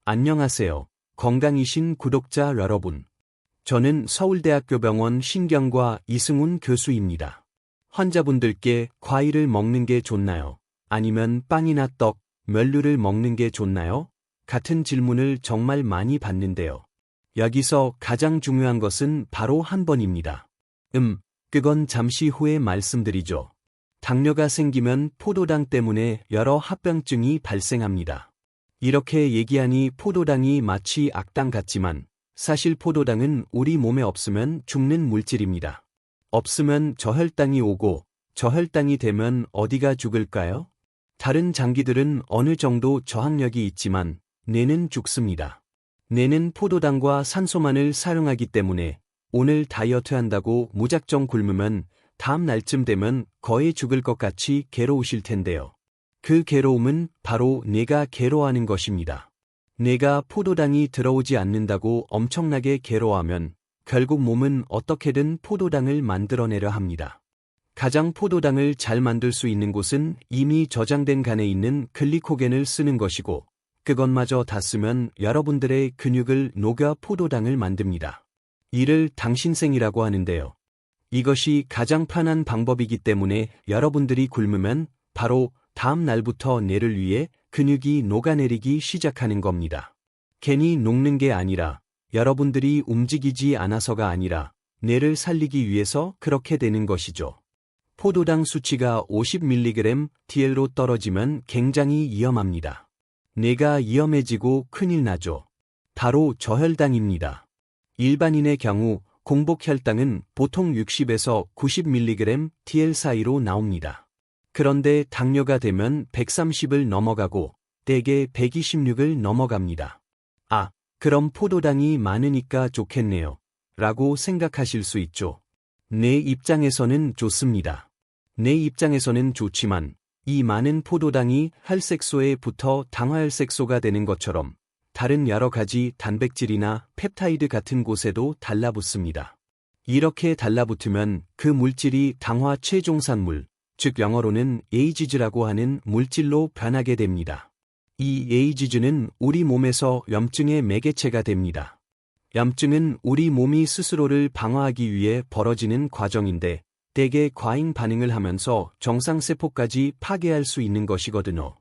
안녕하세요. 건강이신 구독자 여러분. 저는 서울대학교 병원 신경과 이승훈 교수입니다. 환자분들께 과일을 먹는 게 좋나요? 아니면 빵이나 떡, 면류를 먹는 게 좋나요? 같은 질문을 정말 많이 받는데요. 여기서 가장 중요한 것은 바로 한 번입니다. 그건 잠시 후에 말씀드리죠. 당뇨가 생기면 포도당 때문에 여러 합병증이 발생합니다. 이렇게 얘기하니 포도당이 마치 악당 같지만 사실 포도당은 우리 몸에 없으면 죽는 물질입니다. 없으면 저혈당이 오고 저혈당이 되면 어디가 죽을까요? 다른 장기들은 어느 정도 저항력이 있지만 뇌는 죽습니다. 뇌는 포도당과 산소만을 사용하기 때문에 오늘 다이어트 한다고 무작정 굶으면 다음 날쯤 되면 거의 죽을 것 같이 괴로우실 텐데요. 그 괴로움은 바로 뇌가 괴로워하는 것입니다. 뇌가 포도당이 들어오지 않는다고 엄청나게 괴로워하면 결국 몸은 어떻게든 포도당을 만들어내려 합니다. 가장 포도당을 잘 만들 수 있는 곳은 이미 저장된 간에 있는 글리코겐을 쓰는 것이고 그것마저 다 쓰면 여러분들의 근육을 녹여 포도당을 만듭니다. 이를 당신생이라고 하는데요. 이것이 가장 편한 방법이기 때문에 여러분들이 굶으면 바로 다음 날부터 뇌를 위해 근육이 녹아내리기 시작하는 겁니다. 괜히 녹는 게 아니라 여러분들이 움직이지 않아서가 아니라 뇌를 살리기 위해서 그렇게 되는 것이죠. 포도당 수치가 50mg DL로 떨어지면 굉장히 위험합니다. 뇌가 위험해지고 큰일 나죠. 바로 저혈당입니다. 일반인의 경우 공복혈당은 보통 60에서 90mg DL 사이로 나옵니다. 그런데 당뇨가 되면 130을 넘어가고 대개 126을 넘어갑니다. 아, 그럼 포도당이 많으니까 좋겠네요. 라고 생각하실 수 있죠. 내 입장에서는 좋습니다. 내 입장에서는 좋지만 이 많은 포도당이 혈색소에 붙어 당화혈색소가 되는 것처럼 다른 여러 가지 단백질이나 펩타이드 같은 곳에도 달라붙습니다. 이렇게 달라붙으면 그 물질이 당화 최종산물, 즉 영어로는 에이지즈라고 하는 물질로 변하게 됩니다. 이 에이지즈는 우리 몸에서 염증의 매개체가 됩니다. 염증은 우리 몸이 스스로를 방어하기 위해 벌어지는 과정인데 대개 과잉 반응을 하면서 정상세포까지 파괴할 수 있는 것이거든요.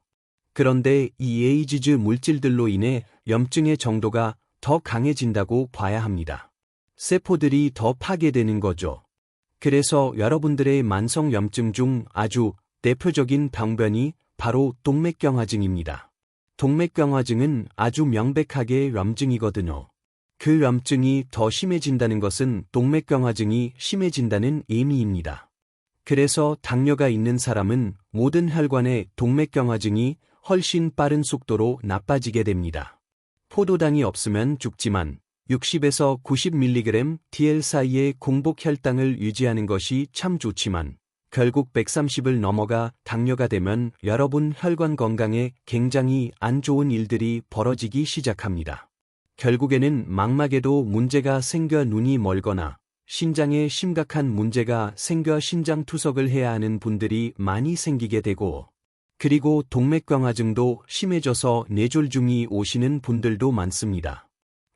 그런데 이 에이지즈 물질들로 인해 염증의 정도가 더 강해진다고 봐야 합니다. 세포들이 더 파괴되는 거죠. 그래서 여러분들의 만성 염증 중 아주 대표적인 병변이 바로 동맥경화증입니다. 동맥경화증은 아주 명백하게 염증이거든요. 그 염증이 더 심해진다는 것은 동맥경화증이 심해진다는 의미입니다. 그래서 당뇨가 있는 사람은 모든 혈관의 동맥경화증이 훨씬 빠른 속도로 나빠지게 됩니다. 포도당이 없으면 죽지만 60에서 90mg DL 사이의 공복혈당을 유지하는 것이 참 좋지만 결국 130을 넘어가 당뇨가 되면 여러분 혈관 건강에 굉장히 안 좋은 일들이 벌어지기 시작합니다. 결국에는 망막에도 문제가 생겨 눈이 멀거나 신장에 심각한 문제가 생겨 신장투석을 해야 하는 분들이 많이 생기게 되고 그리고 동맥경화증도 심해져서 뇌졸중이 오시는 분들도 많습니다.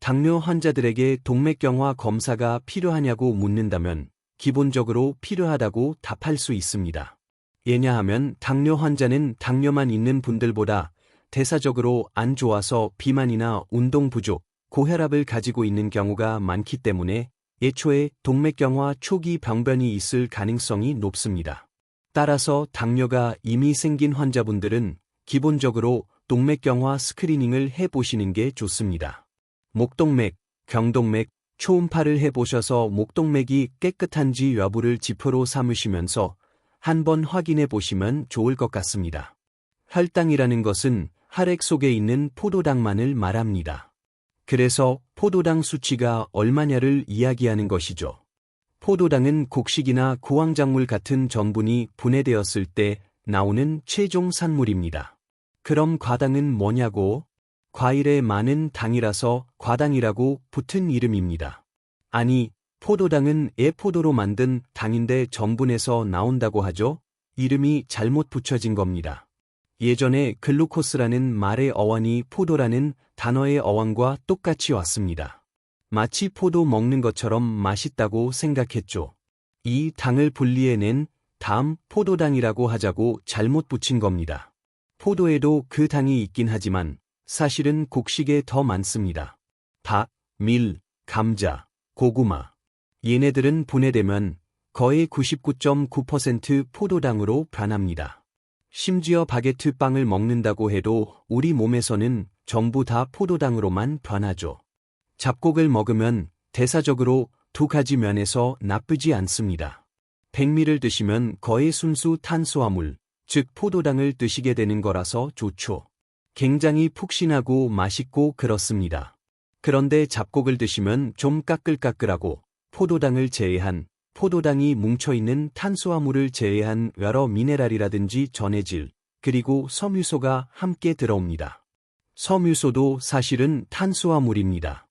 당뇨 환자들에게 동맥경화 검사가 필요하냐고 묻는다면 기본적으로 필요하다고 답할 수 있습니다. 왜냐하면 당뇨 환자는 당뇨만 있는 분들보다 대사적으로 안 좋아서 비만이나 운동 부족, 고혈압을 가지고 있는 경우가 많기 때문에 애초에 동맥경화 초기 병변이 있을 가능성이 높습니다. 따라서 당뇨가 이미 생긴 환자분들은 기본적으로 동맥경화 스크리닝을 해보시는 게 좋습니다. 목동맥, 경동맥, 초음파를 해보셔서 목동맥이 깨끗한지 여부를 지표로 삼으시면서 한번 확인해 보시면 좋을 것 같습니다. 혈당이라는 것은 혈액 속에 있는 포도당만을 말합니다. 그래서 포도당 수치가 얼마냐를 이야기하는 것이죠. 포도당은 곡식이나 구황작물 같은 전분이 분해되었을 때 나오는 최종 산물입니다. 그럼 과당은 뭐냐고? 과일에 많은 당이라서 과당이라고 붙은 이름입니다. 아니, 포도당은 애포도로 만든 당인데 전분에서 나온다고 하죠? 이름이 잘못 붙여진 겁니다. 예전에 글루코스라는 말의 어원이 포도라는 단어의 어원과 똑같이 왔습니다. 마치 포도 먹는 것처럼 맛있다고 생각했죠. 이 당을 분리해낸 다음 포도당이라고 하자고 잘못 붙인 겁니다. 포도에도 그 당이 있긴 하지만 사실은 곡식에 더 많습니다. 닭, 밀, 감자, 고구마. 얘네들은 분해되면 거의 99.9% 포도당으로 변합니다. 심지어 바게트 빵을 먹는다고 해도 우리 몸에서는 전부 다 포도당으로만 변하죠. 잡곡을 먹으면 대사적으로 두 가지 면에서 나쁘지 않습니다. 백미를 드시면 거의 순수 탄수화물, 즉 포도당을 드시게 되는 거라서 좋죠. 굉장히 푹신하고 맛있고 그렇습니다. 그런데 잡곡을 드시면 좀 까끌까끌하고 포도당을 제외한 포도당이 뭉쳐있는 탄수화물을 제외한 여러 미네랄이라든지 전해질, 그리고 섬유소가 함께 들어옵니다. 섬유소도 사실은 탄수화물입니다.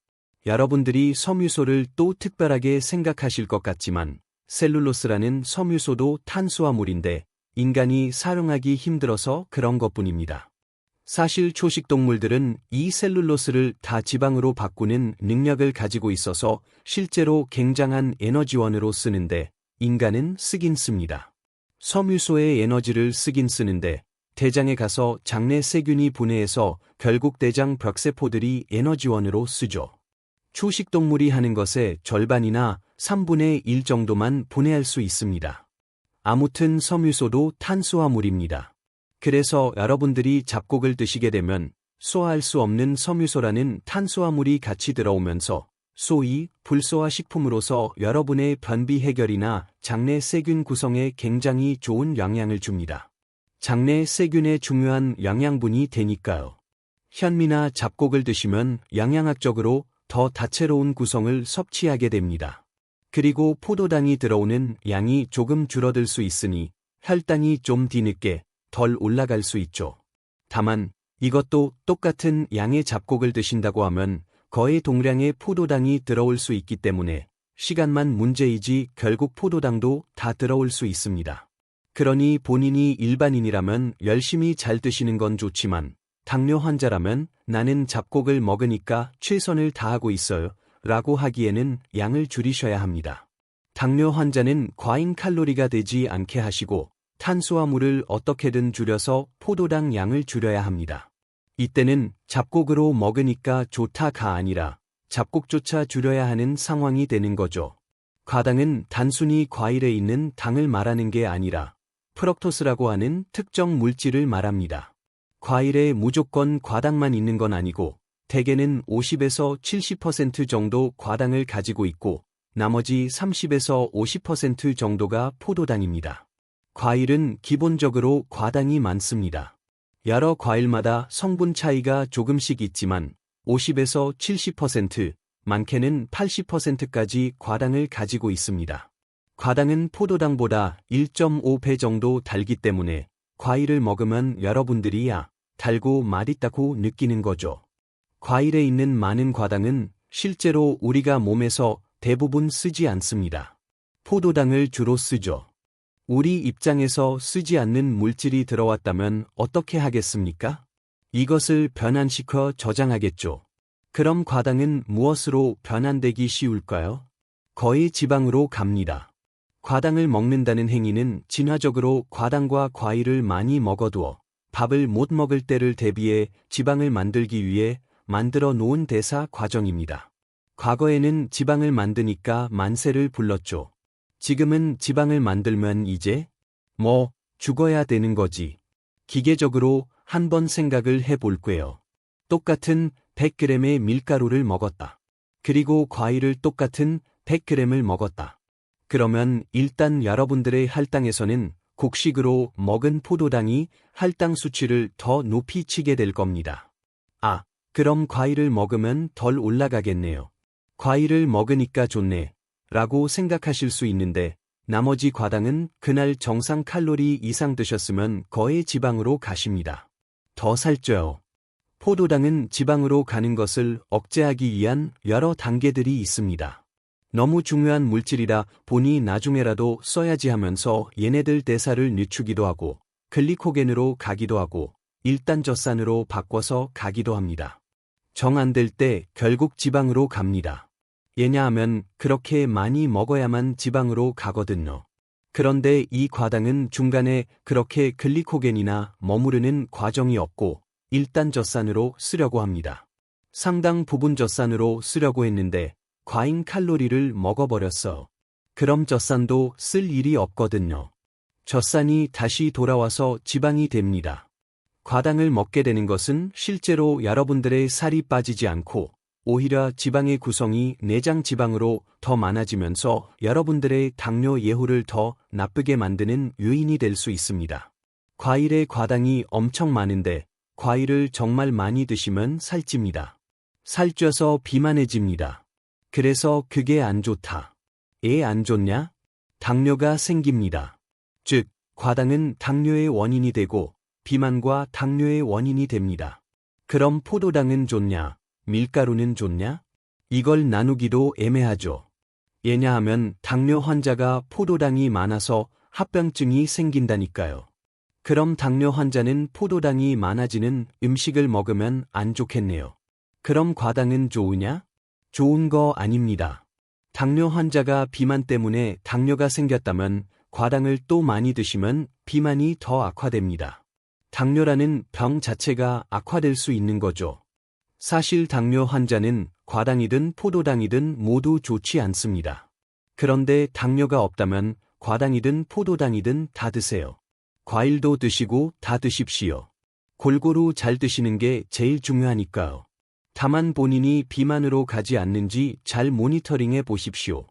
여러분들이 섬유소를 또 특별하게 생각하실 것 같지만 셀룰로스라는 섬유소도 탄수화물인데 인간이 사용하기 힘들어서 그런 것뿐입니다. 사실 초식동물들은 이 셀룰로스를 다 지방으로 바꾸는 능력을 가지고 있어서 실제로 굉장한 에너지원으로 쓰는데 인간은 쓰긴 씁니다. 섬유소의 에너지를 쓰긴 쓰는데 대장에 가서 장내 세균이 분해해서 결국 대장 벽세포들이 에너지원으로 쓰죠. 초식동물이 하는 것의 절반이나 3분의 1 정도만 분해할 수 있습니다. 아무튼 섬유소도 탄수화물입니다. 그래서 여러분들이 잡곡을 드시게 되면 소화할 수 없는 섬유소라는 탄수화물이 같이 들어오면서 소위 불소화 식품으로서 여러분의 변비 해결이나 장내 세균 구성에 굉장히 좋은 영향을 줍니다. 장내 세균의 중요한 영양분이 되니까요. 현미나 잡곡을 드시면 영양학적으로 더 다채로운 구성을 섭취하게 됩니다. 그리고 포도당이 들어오는 양이 조금 줄어들 수 있으니 혈당이 좀 뒤늦게 덜 올라갈 수 있죠. 다만 이것도 똑같은 양의 잡곡을 드신다고 하면 거의 동량의 포도당이 들어올 수 있기 때문에 시간만 문제이지 결국 포도당도 다 들어올 수 있습니다. 그러니 본인이 일반인이라면 열심히 잘 드시는 건 좋지만 당뇨 환자라면 나는 잡곡을 먹으니까 최선을 다하고 있어요 라고 하기에는 양을 줄이셔야 합니다. 당뇨 환자는 과잉 칼로리가 되지 않게 하시고 탄수화물을 어떻게든 줄여서 포도당 양을 줄여야 합니다. 이때는 잡곡으로 먹으니까 좋다가 아니라 잡곡조차 줄여야 하는 상황이 되는 거죠. 과당은 단순히 과일에 있는 당을 말하는 게 아니라 프럭토스라고 하는 특정 물질을 말합니다. 과일에 무조건 과당만 있는 건 아니고 대개는 50에서 70% 정도 과당을 가지고 있고 나머지 30에서 50% 정도가 포도당입니다. 과일은 기본적으로 과당이 많습니다. 여러 과일마다 성분 차이가 조금씩 있지만 50에서 70%, 많게는 80%까지 과당을 가지고 있습니다. 과당은 포도당보다 1.5배 정도 달기 때문에 과일을 먹으면 여러분들이 달고 맛있다고 느끼는 거죠. 과일에 있는 많은 과당은 실제로 우리가 몸에서 대부분 쓰지 않습니다. 포도당을 주로 쓰죠. 우리 입장에서 쓰지 않는 물질이 들어왔다면 어떻게 하겠습니까? 이것을 변환시켜 저장하겠죠. 그럼 과당은 무엇으로 변환되기 쉬울까요? 거의 지방으로 갑니다. 과당을 먹는다는 행위는 진화적으로 과당과 과일을 많이 먹어두어 밥을 못 먹을 때를 대비해 지방을 만들기 위해 만들어 놓은 대사 과정입니다. 과거에는 지방을 만드니까 만세를 불렀죠. 지금은 지방을 만들면 이제 죽어야 되는 거지. 기계적으로 한번 생각을 해볼게요. 똑같은 100g의 밀가루를 먹었다. 그리고 과일을 똑같은 100g을 먹었다. 그러면 일단 여러분들의 혈당에서는 곡식으로 먹은 포도당이 혈당 수치를 더 높이 치게 될 겁니다. 그럼 과일을 먹으면 덜 올라가겠네요. 과일을 먹으니까 좋네 라고 생각하실 수 있는데 나머지 과당은 그날 정상 칼로리 이상 드셨으면 거의 지방으로 가십니다. 더 살쪄요. 포도당은 지방으로 가는 것을 억제하기 위한 여러 단계들이 있습니다. 너무 중요한 물질이라 보니 나중에라도 써야지 하면서 얘네들 대사를 늦추기도 하고 글리코겐으로 가기도 하고 일단저산으로 바꿔서 가기도 합니다. 정 안 될 때 결국 지방으로 갑니다. 왜냐하면 그렇게 많이 먹어야만 지방으로 가거든요. 그런데 이 과당은 중간에 그렇게 글리코겐이나 머무르는 과정이 없고 일단 젖산으로 쓰려고 합니다. 상당 부분 젖산으로 쓰려고 했는데 과잉 칼로리를 먹어버렸어. 그럼 젖산도 쓸 일이 없거든요. 젖산이 다시 돌아와서 지방이 됩니다. 과당을 먹게 되는 것은 실제로 여러분들의 살이 빠지지 않고 오히려 지방의 구성이 내장 지방으로 더 많아지면서 여러분들의 당뇨 예후를 더 나쁘게 만드는 요인이 될 수 있습니다. 과일에 과당이 엄청 많은데 과일을 정말 많이 드시면 살찝니다. 살쪄서 비만해집니다. 그래서 그게 안 좋다. 애 안 좋냐? 당뇨가 생깁니다. 즉, 과당은 당뇨의 원인이 되고 비만과 당뇨의 원인이 됩니다. 그럼 포도당은 좋냐? 밀가루는 좋냐? 이걸 나누기도 애매하죠. 왜냐하면 당뇨 환자가 포도당이 많아서 합병증이 생긴다니까요. 그럼 당뇨 환자는 포도당이 많아지는 음식을 먹으면 안 좋겠네요. 그럼 과당은 좋으냐? 좋은 거 아닙니다. 당뇨 환자가 비만 때문에 당뇨가 생겼다면 과당을 또 많이 드시면 비만이 더 악화됩니다. 당뇨라는 병 자체가 악화될 수 있는 거죠. 사실 당뇨 환자는 과당이든 포도당이든 모두 좋지 않습니다. 그런데 당뇨가 없다면 과당이든 포도당이든 다 드세요. 과일도 드시고 다 드십시오. 골고루 잘 드시는 게 제일 중요하니까요. 다만 본인이 비만으로 가지 않는지 잘 모니터링해 보십시오.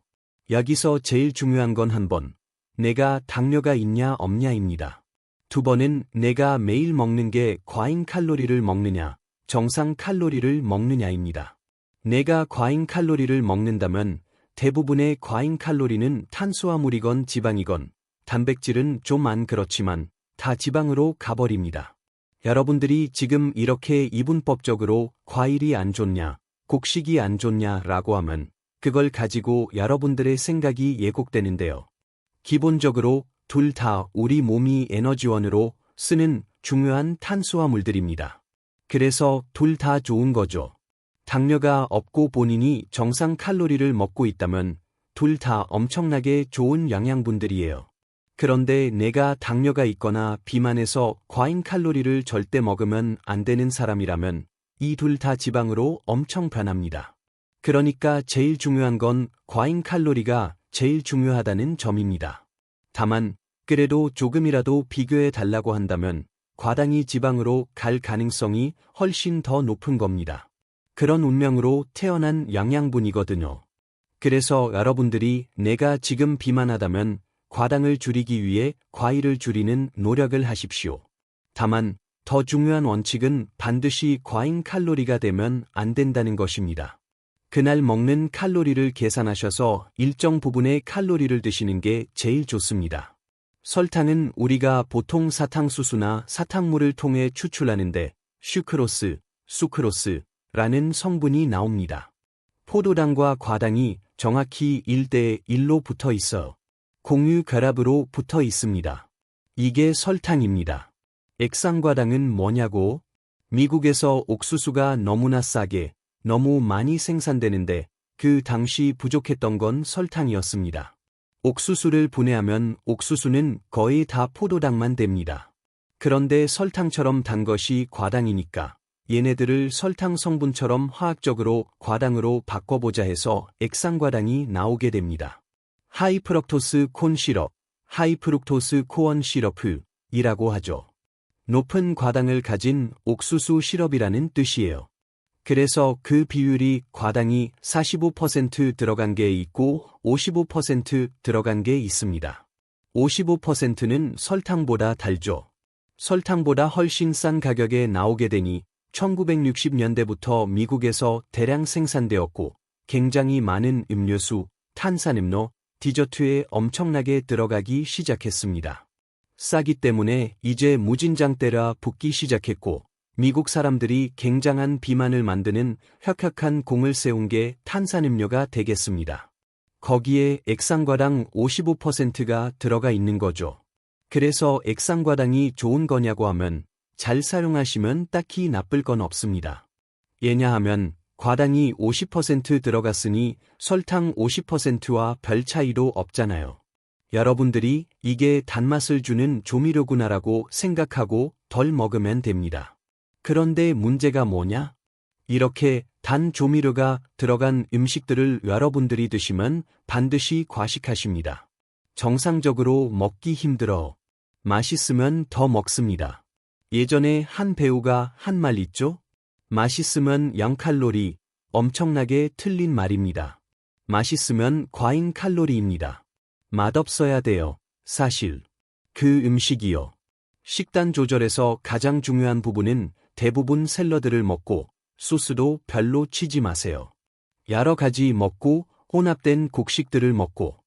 여기서 제일 중요한 건 한 번, 내가 당뇨가 있냐 없냐입니다. 두 번은 내가 매일 먹는 게 과잉 칼로리를 먹느냐, 정상 칼로리를 먹느냐입니다. 내가 과잉 칼로리를 먹는다면 대부분의 과잉 칼로리는 탄수화물이건 지방이건 단백질은 좀 안 그렇지만 다 지방으로 가버립니다. 여러분들이 지금 이렇게 이분법적으로 과일이 안 좋냐, 곡식이 안 좋냐라고 하면 그걸 가지고 여러분들의 생각이 예곡되는데요. 기본적으로 둘 다 우리 몸이 에너지원으로 쓰는 중요한 탄수화물들입니다. 그래서 둘 다 좋은 거죠. 당뇨가 없고 본인이 정상 칼로리를 먹고 있다면 둘 다 엄청나게 좋은 영양분들이에요. 그런데 내가 당뇨가 있거나 비만해서 과잉 칼로리를 절대 먹으면 안 되는 사람이라면 이 둘 다 지방으로 엄청 변합니다. 그러니까 제일 중요한 건 과잉 칼로리가 제일 중요하다는 점입니다. 다만 그래도 조금이라도 비교해 달라고 한다면 과당이 지방으로 갈 가능성이 훨씬 더 높은 겁니다. 그런 운명으로 태어난 영양분이거든요. 그래서 여러분들이 내가 지금 비만하다면 과당을 줄이기 위해 과일을 줄이는 노력을 하십시오. 다만 더 중요한 원칙은 반드시 과잉 칼로리가 되면 안 된다는 것입니다. 그날 먹는 칼로리를 계산하셔서 일정 부분의 칼로리를 드시는 게 제일 좋습니다. 설탕은 우리가 보통 사탕수수나 사탕물을 통해 추출하는데 슈크로스, 수크로스라는 성분이 나옵니다. 포도당과 과당이 정확히 1대 1로 붙어 있어요. 공유 결합으로 붙어 있습니다. 이게 설탕입니다. 액상과당은 뭐냐고? 미국에서 옥수수가 너무나 싸게, 너무 많이 생산되는데 그 당시 부족했던 건 설탕이었습니다. 옥수수를 분해하면 옥수수는 거의 다 포도당만 됩니다. 그런데 설탕처럼 단 것이 과당이니까 얘네들을 설탕 성분처럼 화학적으로 과당으로 바꿔보자 해서 액상과당이 나오게 됩니다. 하이프럭토스 콘 시럽, 하이프룩토스 코언 시러프이라고 하죠. 높은 과당을 가진 옥수수 시럽이라는 뜻이에요. 그래서 그 비율이 과당이 45% 들어간 게 있고 55% 들어간 게 있습니다. 55%는 설탕보다 달죠. 설탕보다 훨씬 싼 가격에 나오게 되니 1960년대부터 미국에서 대량 생산되었고 굉장히 많은 음료수, 탄산음료, 디저트에 엄청나게 들어가기 시작했습니다. 싸기 때문에 이제 무진장대라 붙기 시작했고 미국 사람들이 굉장한 비만을 만드는 혁혁한 공을 세운 게 탄산음료가 되겠습니다. 거기에 액상과당 55%가 들어가 있는 거죠. 그래서 액상과당이 좋은 거냐고 하면 잘 사용하시면 딱히 나쁠 건 없습니다. 왜냐하면 과당이 50% 들어갔으니 설탕 50%와 별 차이도 없잖아요. 여러분들이 이게 단맛을 주는 조미료구나라고 생각하고 덜 먹으면 됩니다. 그런데 문제가 뭐냐? 이렇게 단 조미료가 들어간 음식들을 여러분들이 드시면 반드시 과식하십니다. 정상적으로 먹기 힘들어. 맛있으면 더 먹습니다. 예전에 한 배우가 한 말 있죠? 맛있으면 0칼로리, 엄청나게 틀린 말입니다. 맛있으면 과잉 칼로리입니다. 맛없어야 돼요. 사실. 그 음식이요. 식단 조절에서 가장 중요한 부분은 대부분 샐러드를 먹고 소스도 별로 치지 마세요. 여러 가지 먹고 혼합된 곡식들을 먹고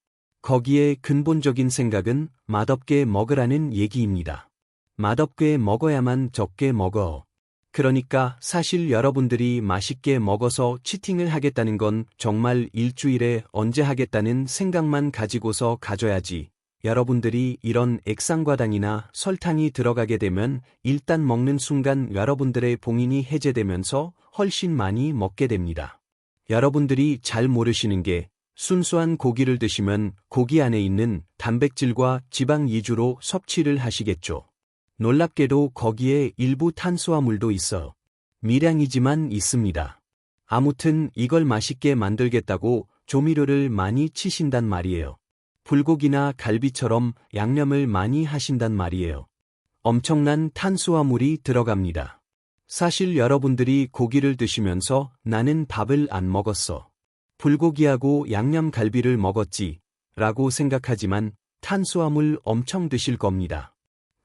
거기에 근본적인 생각은 맛없게 먹으라는 얘기입니다. 맛없게 먹어야만 적게 먹어. 그러니까 사실 여러분들이 맛있게 먹어서 치팅을 하겠다는 건 정말 일주일에 언제 하겠다는 생각만 가지고서 가져야지. 여러분들이 이런 액상과당이나 설탕이 들어가게 되면 일단 먹는 순간 여러분들의 봉인이 해제되면서 훨씬 많이 먹게 됩니다. 여러분들이 잘 모르시는 게 순수한 고기를 드시면 고기 안에 있는 단백질과 지방 위주로 섭취를 하시겠죠. 놀랍게도 거기에 일부 탄수화물도 있어. 미량이지만 있습니다. 아무튼 이걸 맛있게 만들겠다고 조미료를 많이 치신단 말이에요. 불고기나 갈비처럼 양념을 많이 하신단 말이에요. 엄청난 탄수화물이 들어갑니다. 사실 여러분들이 고기를 드시면서 나는 밥을 안 먹었어. 불고기하고 양념 갈비를 먹었지 라고 생각하지만 탄수화물 엄청 드실 겁니다.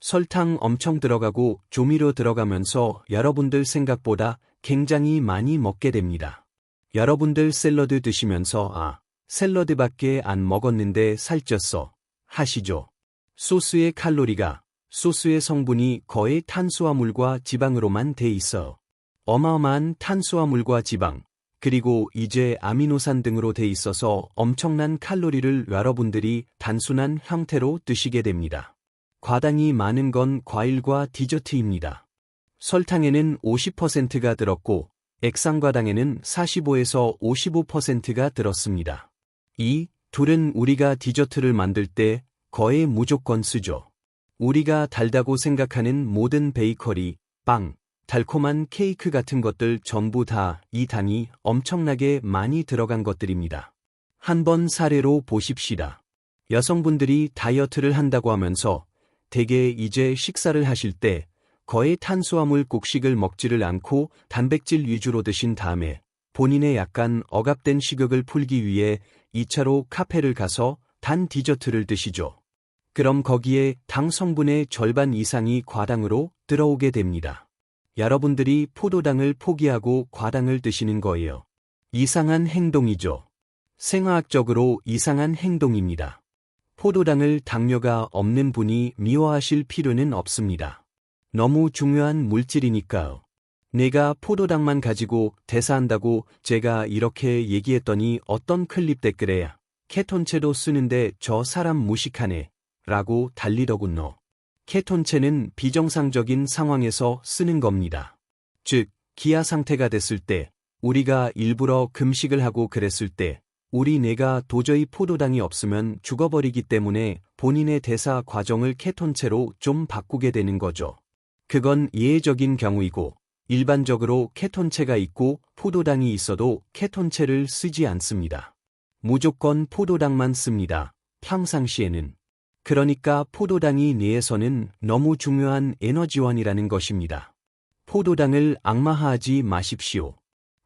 설탕 엄청 들어가고 조미료 들어가면서 여러분들 생각보다 굉장히 많이 먹게 됩니다. 여러분들 샐러드 드시면서 샐러드밖에 안 먹었는데 살쪘어 하시죠. 소스의 칼로리가 소스의 성분이 거의 탄수화물과 지방으로만 돼 있어. 어마어마한 탄수화물과 지방, 그리고 이제 아미노산 등으로 돼 있어서 엄청난 칼로리를 여러분들이 단순한 형태로 드시게 됩니다. 과당이 많은 건 과일과 디저트입니다. 설탕에는 50%가 들었고 액상과당에는 45에서 55%가 들었습니다. 이 둘은 우리가 디저트를 만들 때 거의 무조건 쓰죠. 우리가 달다고 생각하는 모든 베이커리, 빵, 달콤한 케이크 같은 것들 전부 다 이 당이 엄청나게 많이 들어간 것들입니다. 한번 사례로 보십시다. 여성분들이 다이어트를 한다고 하면서 대개 이제 식사를 하실 때 거의 탄수화물 곡식을 먹지를 않고 단백질 위주로 드신 다음에 본인의 약간 억압된 식욕을 풀기 위해 2차로 카페를 가서 단 디저트를 드시죠. 그럼 거기에 당 성분의 절반 이상이 과당으로 들어오게 됩니다. 여러분들이 포도당을 포기하고 과당을 드시는 거예요. 이상한 행동이죠. 생화학적으로 이상한 행동입니다. 포도당을 당뇨가 없는 분이 미워하실 필요는 없습니다. 너무 중요한 물질이니까요. 내가 포도당만 가지고 대사한다고 제가 이렇게 얘기했더니 어떤 클립 댓글에 케톤체도 쓰는데 저 사람 무식하네 라고 달리더군요. 케톤체는 비정상적인 상황에서 쓰는 겁니다. 즉, 기아 상태가 됐을 때, 우리가 일부러 금식을 하고 그랬을 때, 우리 뇌가 도저히 포도당이 없으면 죽어버리기 때문에 본인의 대사 과정을 케톤체로 좀 바꾸게 되는 거죠. 그건 예외적인 경우이고, 일반적으로 케톤체가 있고 포도당이 있어도 케톤체를 쓰지 않습니다. 무조건 포도당만 씁니다. 평상시에는. 그러니까 포도당이 뇌에서는 너무 중요한 에너지원이라는 것입니다. 포도당을 악마화하지 마십시오.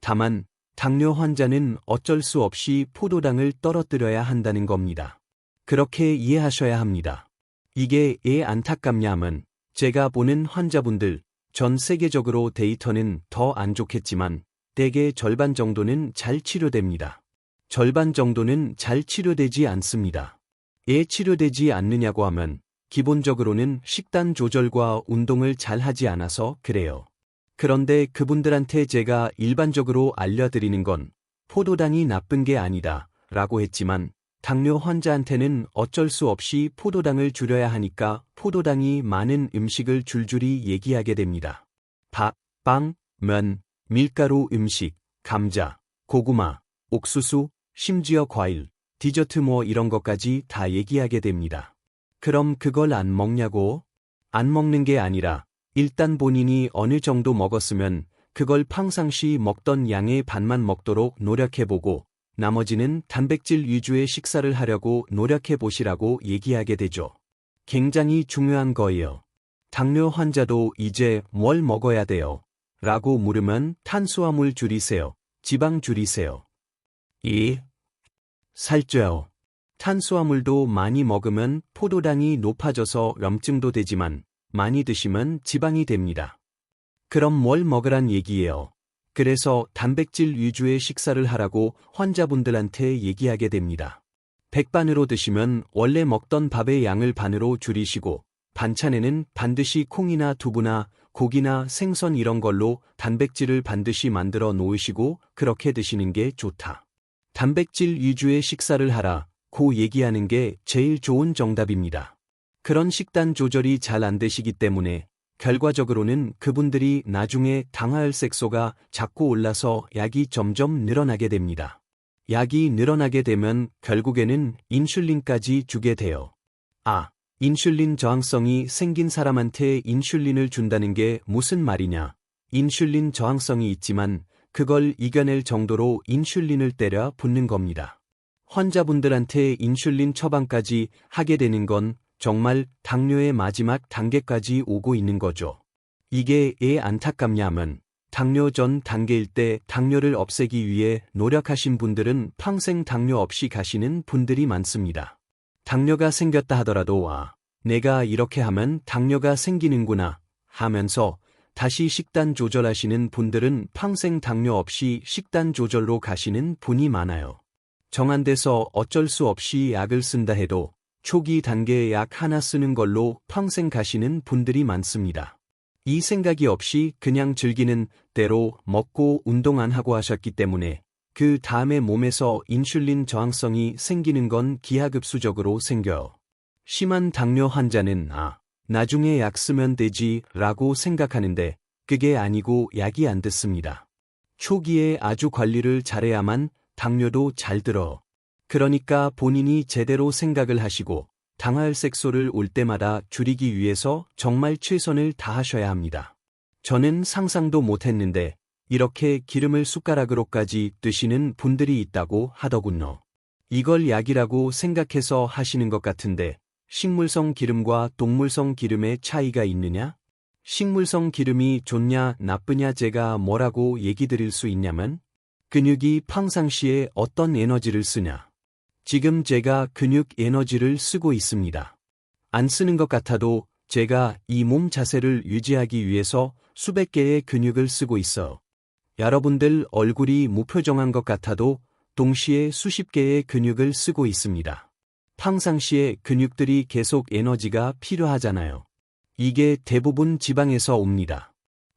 다만 당뇨 환자는 어쩔 수 없이 포도당을 떨어뜨려야 한다는 겁니다. 그렇게 이해하셔야 합니다. 이게 왜 안타깝냐 하면 제가 보는 환자분들 전 세계적으로 데이터는 더 안 좋겠지만 대개 절반 정도는 잘 치료됩니다. 절반 정도는 잘 치료되지 않습니다. 왜 치료되지 않느냐고 하면 기본적으로는 식단 조절과 운동을 잘 하지 않아서 그래요. 그런데 그분들한테 제가 일반적으로 알려드리는 건 포도당이 나쁜 게 아니다 라고 했지만 당뇨 환자한테는 어쩔 수 없이 포도당을 줄여야 하니까 포도당이 많은 음식을 줄줄이 얘기하게 됩니다. 밥, 빵, 면, 밀가루 음식, 감자, 고구마, 옥수수, 심지어 과일, 디저트 이런 것까지 다 얘기하게 됩니다. 그럼 그걸 안 먹냐고? 안 먹는 게 아니라 일단 본인이 어느 정도 먹었으면 그걸 평상시 먹던 양의 반만 먹도록 노력해보고 나머지는 단백질 위주의 식사를 하려고 노력해보시라고 얘기하게 되죠. 굉장히 중요한 거예요. 당뇨 환자도 이제 뭘 먹어야 돼요? 라고 물으면 탄수화물 줄이세요. 지방 줄이세요. 2. 살쪄요. 탄수화물도 많이 먹으면 포도당이 높아져서 염증도 되지만 많이 드시면 지방이 됩니다. 그럼 뭘 먹으란 얘기예요? 그래서 단백질 위주의 식사를 하라고 환자분들한테 얘기하게 됩니다. 백반으로 드시면 원래 먹던 밥의 양을 반으로 줄이시고 반찬에는 반드시 콩이나 두부나 고기나 생선 이런 걸로 단백질을 반드시 만들어 놓으시고 그렇게 드시는 게 좋다. 단백질 위주의 식사를 하라 고 얘기하는 게 제일 좋은 정답입니다. 그런 식단 조절이 잘 안 되시기 때문에 결과적으로는 그분들이 나중에 당화혈색소가 자꾸 올라서 약이 점점 늘어나게 됩니다. 약이 늘어나게 되면 결국에는 인슐린까지 주게 돼요. 인슐린 저항성이 생긴 사람한테 인슐린을 준다는 게 무슨 말이냐? 인슐린 저항성이 있지만 그걸 이겨낼 정도로 인슐린을 때려 붓는 겁니다. 환자분들한테 인슐린 처방까지 하게 되는 건 정말 당뇨의 마지막 단계까지 오고 있는 거죠. 이게 왜 안타깝냐면 당뇨 전 단계일 때 당뇨를 없애기 위해 노력하신 분들은 평생 당뇨 없이 가시는 분들이 많습니다. 당뇨가 생겼다 하더라도 내가 이렇게 하면 당뇨가 생기는구나 하면서 다시 식단 조절하시는 분들은 평생 당뇨 없이 식단 조절로 가시는 분이 많아요. 정한돼서 어쩔 수 없이 약을 쓴다 해도 초기 단계의 약 하나 쓰는 걸로 평생 가시는 분들이 많습니다. 이 생각이 없이 그냥 즐기는 대로 먹고 운동 안 하고 하셨기 때문에 그 다음에 몸에서 인슐린 저항성이 생기는 건 기하급수적으로 생겨요. 심한 당뇨 환자는 나중에 약 쓰면 되지 라고 생각하는데 그게 아니고 약이 안 듣습니다. 초기에 아주 관리를 잘해야만 당뇨도 잘 들어. 그러니까 본인이 제대로 생각을 하시고 당화혈색소를 올 때마다 줄이기 위해서 정말 최선을 다하셔야 합니다. 저는 상상도 못했는데 이렇게 기름을 숟가락으로까지 드시는 분들이 있다고 하더군요. 이걸 약이라고 생각해서 하시는 것 같은데 식물성 기름과 동물성 기름의 차이가 있느냐? 식물성 기름이 좋냐 나쁘냐 제가 뭐라고 얘기 드릴 수 있냐면 근육이 평상시에 어떤 에너지를 쓰냐. 지금 제가 근육 에너지를 쓰고 있습니다. 안 쓰는 것 같아도 제가 이 몸 자세를 유지하기 위해서 수백 개의 근육을 쓰고 있어. 여러분들 얼굴이 무표정한 것 같아도 동시에 수십 개의 근육을 쓰고 있습니다. 평상시에 근육들이 계속 에너지가 필요하잖아요. 이게 대부분 지방에서 옵니다.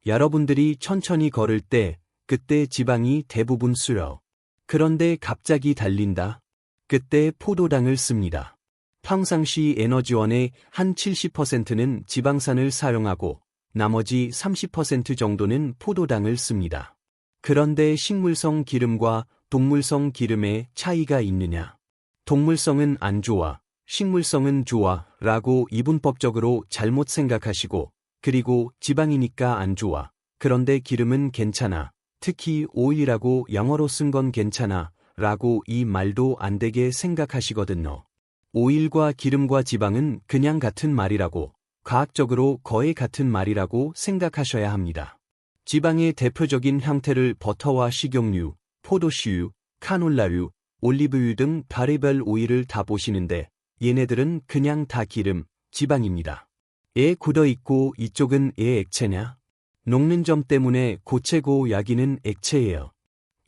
여러분들이 천천히 걸을 때 그때 지방이 대부분 쓰여. 그런데 갑자기 달린다. 그때 포도당을 씁니다. 평상시 에너지원의 한 70%는 지방산을 사용하고 나머지 30% 정도는 포도당을 씁니다. 그런데 식물성 기름과 동물성 기름의 차이가 있느냐? 동물성은 안 좋아, 식물성은 좋아 라고 이분법적으로 잘못 생각하시고 그리고 지방이니까 안 좋아. 그런데 기름은 괜찮아. 특히 오일이라고 영어로 쓴 건 괜찮아 라고 이 말도 안 되게 생각하시거든요. 오일과 기름과 지방은 그냥 같은 말이라고, 과학적으로 거의 같은 말이라고 생각하셔야 합니다. 지방의 대표적인 형태를 버터와 식용유, 포도씨유, 카놀라유, 올리브유 등 별의별 오일을 다 보시는데 얘네들은 그냥 다 기름, 지방입니다. 애 굳어있고 이쪽은 애 액체냐? 녹는 점 때문에 고체고 여기는 액체예요.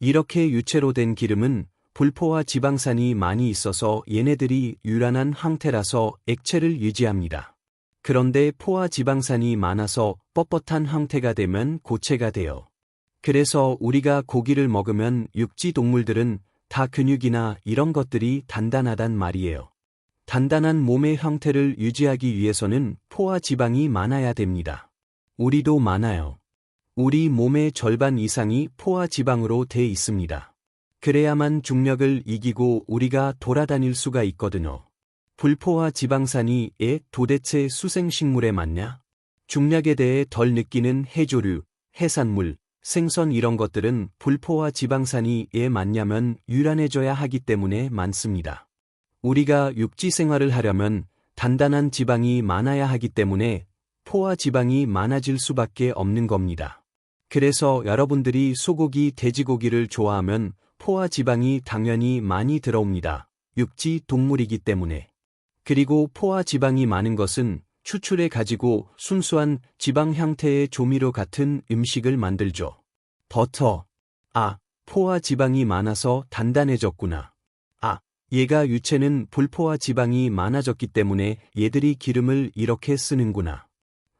이렇게 유체로 된 기름은 불포화 지방산이 많이 있어서 얘네들이 유란한 형태라서 액체를 유지합니다. 그런데 포화 지방산이 많아서 뻣뻣한 형태가 되면 고체가 돼요. 그래서 우리가 고기를 먹으면 육지 동물들은 다 근육이나 이런 것들이 단단하단 말이에요. 단단한 몸의 형태를 유지하기 위해서는 포화 지방이 많아야 됩니다. 우리도 많아요. 우리 몸의 절반 이상이 포화 지방으로 돼 있습니다. 그래야만 중력을 이기고 우리가 돌아다닐 수가 있거든요. 불포화 지방산이 도대체 수생식물에 맞냐? 중력에 대해 덜 느끼는 해조류, 해산물, 생선 이런 것들은 불포화 지방산이 맞냐면 유란해져야 하기 때문에 많습니다. 우리가 육지 생활을 하려면 단단한 지방이 많아야 하기 때문에 포화 지방이 많아질 수밖에 없는 겁니다. 그래서 여러분들이 소고기, 돼지고기를 좋아하면 포화 지방이 당연히 많이 들어옵니다. 육지 동물이기 때문에. 그리고 포화 지방이 많은 것은 추출해 가지고 순수한 지방 형태의 조미료 같은 음식을 만들죠. 버터. 포화 지방이 많아서 단단해졌구나. 얘가 유체는 불포화 지방이 많아졌기 때문에 얘들이 기름을 이렇게 쓰는구나.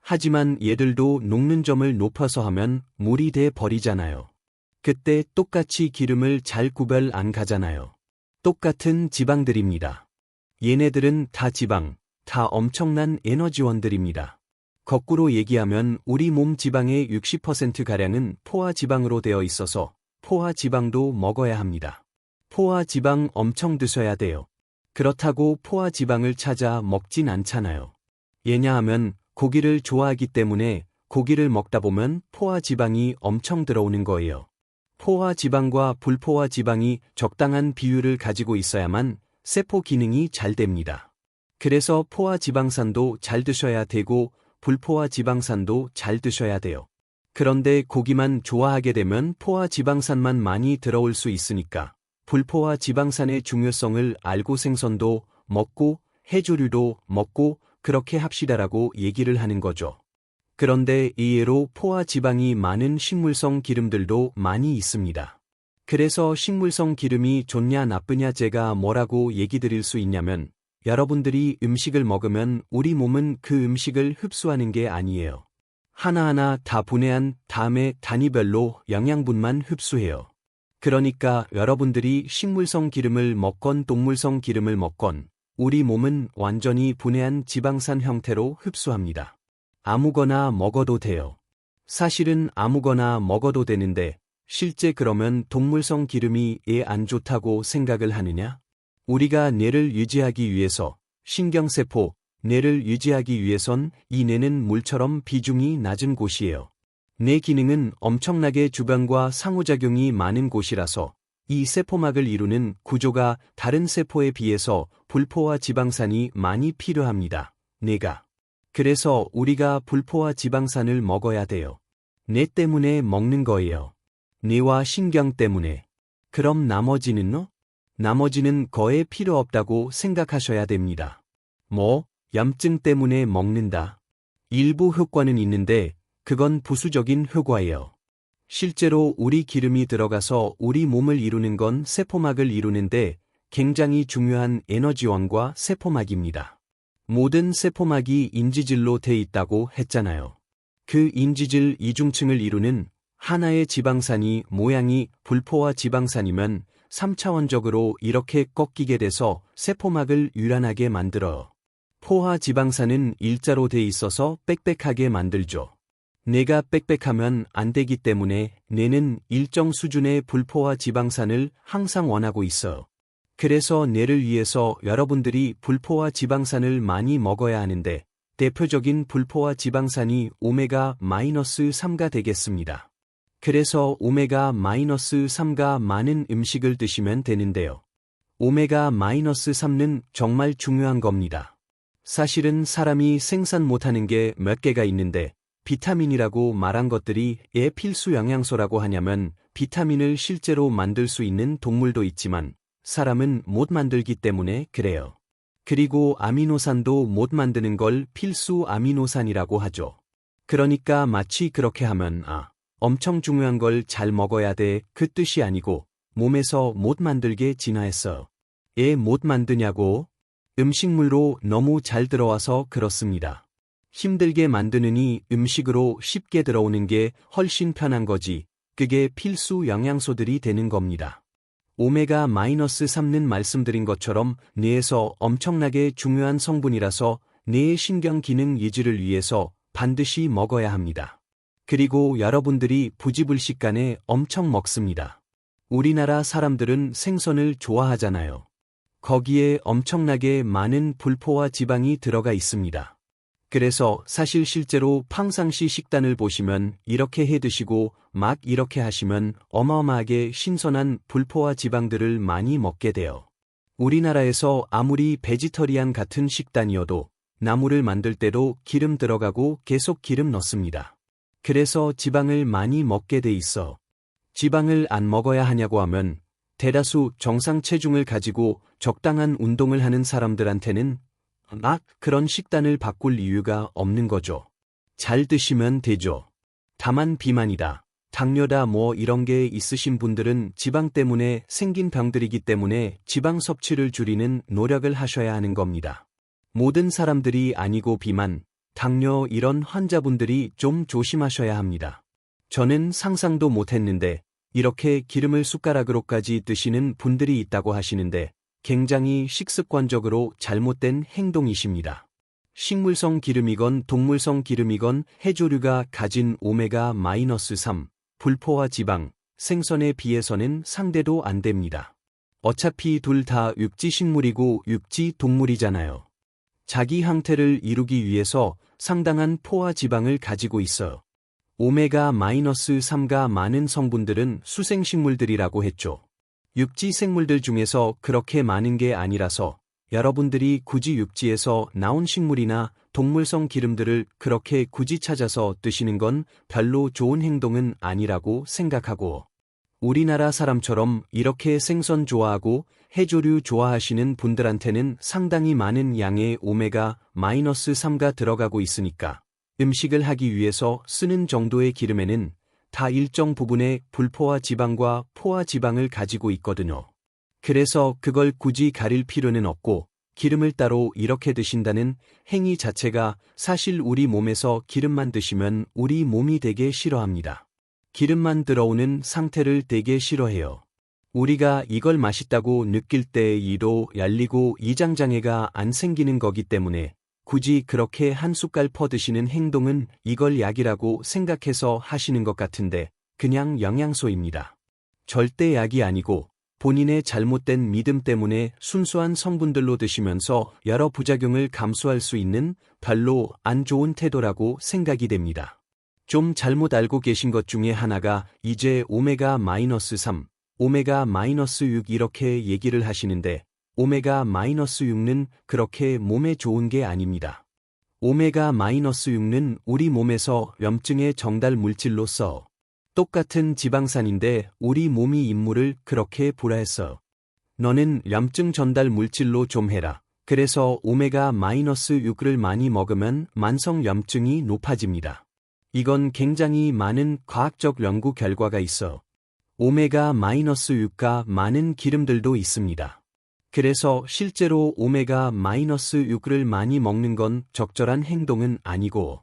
하지만 얘들도 녹는 점을 높아서 하면 물이 돼 버리잖아요. 그때 똑같이 기름을 잘 구별 안 가잖아요. 똑같은 지방들입니다. 얘네들은 다 지방, 다 엄청난 에너지원들입니다. 거꾸로 얘기하면 우리 몸 지방의 60%가량은 포화 지방으로 되어 있어서 포화 지방도 먹어야 합니다. 포화 지방 엄청 드셔야 돼요. 그렇다고 포화 지방을 찾아 먹진 않잖아요. 왜냐하면 고기를 좋아하기 때문에 고기를 먹다 보면 포화 지방이 엄청 들어오는 거예요. 포화 지방과 불포화 지방이 적당한 비율을 가지고 있어야만 세포 기능이 잘 됩니다. 그래서 포화 지방산도 잘 드셔야 되고 불포화 지방산도 잘 드셔야 돼요. 그런데 고기만 좋아하게 되면 포화 지방산만 많이 들어올 수 있으니까 불포화 지방산의 중요성을 알고 생선도 먹고 해조류도 먹고 그렇게 합시다라고 얘기를 하는 거죠. 그런데 이외로 포화 지방이 많은 식물성 기름들도 많이 있습니다. 그래서 식물성 기름이 좋냐 나쁘냐 제가 뭐라고 얘기 드릴 수 있냐면 여러분들이 음식을 먹으면 우리 몸은 그 음식을 흡수하는 게 아니에요. 하나하나 다 분해한 다음에 단위별로 영양분만 흡수해요. 그러니까 여러분들이 식물성 기름을 먹건 동물성 기름을 먹건 우리 몸은 완전히 분해한 지방산 형태로 흡수합니다. 아무거나 먹어도 돼요. 사실은 아무거나 먹어도 되는데 실제 그러면 동물성 기름이 안 좋다고 생각을 하느냐? 우리가 뇌를 유지하기 위해서 신경세포, 뇌를 유지하기 위해선 이 뇌는 물처럼 비중이 낮은 곳이에요. 뇌 기능은 엄청나게 주변과 상호작용이 많은 곳이라서 이 세포막을 이루는 구조가 다른 세포에 비해서 불포화 지방산이 많이 필요합니다. 뇌가. 그래서 우리가 불포화 지방산을 먹어야 돼요. 뇌 때문에 먹는 거예요. 뇌와 신경 때문에. 그럼 나머지는요? 나머지는 거의 필요 없다고 생각하셔야 됩니다. 염증 때문에 먹는다. 일부 효과는 있는데 그건 부수적인 효과예요. 실제로 우리 기름이 들어가서 우리 몸을 이루는 건 세포막을 이루는데 굉장히 중요한 에너지원과 세포막입니다. 모든 세포막이 인지질로 돼 있다고 했잖아요. 그 인지질 이중층을 이루는 하나의 지방산이 모양이 불포화 지방산이면 3차원적으로 이렇게 꺾이게 돼서 세포막을 유란하게 만들어요. 포화 지방산은 일자로 돼 있어서 빽빽하게 만들죠. 뇌가 빽빽하면 안 되기 때문에 뇌는 일정 수준의 불포화 지방산을 항상 원하고 있어요. 그래서 뇌를 위해서 여러분들이 불포화 지방산을 많이 먹어야 하는데 대표적인 불포화 지방산이 오메가-3가 되겠습니다. 그래서 오메가-3가 많은 음식을 드시면 되는데요. 오메가-3는 정말 중요한 겁니다. 사실은 사람이 생산 못하는 게 몇 개가 있는데 비타민이라고 말한 것들이 왜 필수 영양소라고 하냐면 비타민을 실제로 만들 수 있는 동물도 있지만 사람은 못 만들기 때문에 그래요. 그리고 아미노산도 못 만드는 걸 필수 아미노산이라고 하죠. 그러니까 마치 그렇게 하면 엄청 중요한 걸 잘 먹어야 돼 그 뜻이 아니고 몸에서 못 만들게 진화했어요. 왜 못 만드냐고? 음식물로 너무 잘 들어와서 그렇습니다. 힘들게 만드느니 음식으로 쉽게 들어오는 게 훨씬 편한 거지. 그게 필수 영양소들이 되는 겁니다. 오메가-3는 말씀드린 것처럼 뇌에서 엄청나게 중요한 성분이라서 뇌의 신경 기능 유지를 위해서 반드시 먹어야 합니다. 그리고 여러분들이 부지불식간에 엄청 먹습니다. 우리나라 사람들은 생선을 좋아하잖아요. 거기에 엄청나게 많은 불포화 지방이 들어가 있습니다. 그래서 사실 실제로 평상시 식단을 보시면 이렇게 해 드시고 막 이렇게 하시면 어마어마하게 신선한 불포화 지방들을 많이 먹게 돼요. 우리나라에서 아무리 베지터리안 같은 식단이어도 나물을 만들 때도 기름 들어가고 계속 기름 넣습니다. 그래서 지방을 많이 먹게 돼 있어. 지방을 안 먹어야 하냐고 하면 대다수 정상 체중을 가지고 적당한 운동을 하는 사람들한테는 그런 식단을 바꿀 이유가 없는 거죠. 잘 드시면 되죠. 다만 비만이다, 당뇨다 이런 게 있으신 분들은 지방 때문에 생긴 병들이기 때문에 지방 섭취를 줄이는 노력을 하셔야 하는 겁니다. 모든 사람들이 아니고 비만, 당뇨 이런 환자분들이 좀 조심하셔야 합니다. 저는 상상도 못했는데 이렇게 기름을 숟가락으로까지 드시는 분들이 있다고 하시는데 굉장히 식습관적으로 잘못된 행동이십니다. 식물성 기름이건 동물성 기름이건 해조류가 가진 오메가-3, 불포화 지방, 생선에 비해서는 상대도 안 됩니다. 어차피 둘 다 육지 식물이고 육지 동물이잖아요. 자기 항태를 이루기 위해서 상당한 포화 지방을 가지고 있어요. 오메가-3가 많은 성분들은 수생식물들이라고 했죠. 육지 생물들 중에서 그렇게 많은 게 아니라서 여러분들이 굳이 육지에서 나온 식물이나 동물성 기름들을 그렇게 굳이 찾아서 드시는 건 별로 좋은 행동은 아니라고 생각하고, 우리나라 사람처럼 이렇게 생선 좋아하고 해조류 좋아하시는 분들한테는 상당히 많은 양의 오메가-3가 들어가고 있으니까 음식을 하기 위해서 쓰는 정도의 기름에는 다 일정 부분의 불포화 지방과 포화 지방을 가지고 있거든요. 그래서 그걸 굳이 가릴 필요는 없고 기름을 따로 이렇게 드신다는 행위 자체가 사실 우리 몸에서 기름만 드시면 우리 몸이 되게 싫어합니다. 기름만 들어오는 상태를 되게 싫어해요. 우리가 이걸 맛있다고 느낄 때 이도 열리고 이장장애가 안 생기는 거기 때문에 굳이 그렇게 한 숟갈 퍼 드시는 행동은 이걸 약이라고 생각해서 하시는 것 같은데 그냥 영양소입니다. 절대 약이 아니고 본인의 잘못된 믿음 때문에 순수한 성분들로 드시면서 여러 부작용을 감수할 수 있는 별로 안 좋은 태도라고 생각이 됩니다. 좀 잘못 알고 계신 것 중에 하나가 이제 오메가-3, 오메가-6 이렇게 얘기를 하시는데 오메가-6는 그렇게 몸에 좋은 게 아닙니다. 오메가-6는 우리 몸에서 염증의 정달 물질로서 똑같은 지방산인데 우리 몸이 임무를 그렇게 불화했어. 너는 염증 전달 물질로 좀 해라. 그래서 오메가-6를 많이 먹으면 만성 염증이 높아집니다. 이건 굉장히 많은 과학적 연구 결과가 있어. 오메가-6가 많은 기름들도 있습니다. 그래서 실제로 오메가-6을 많이 먹는 건 적절한 행동은 아니고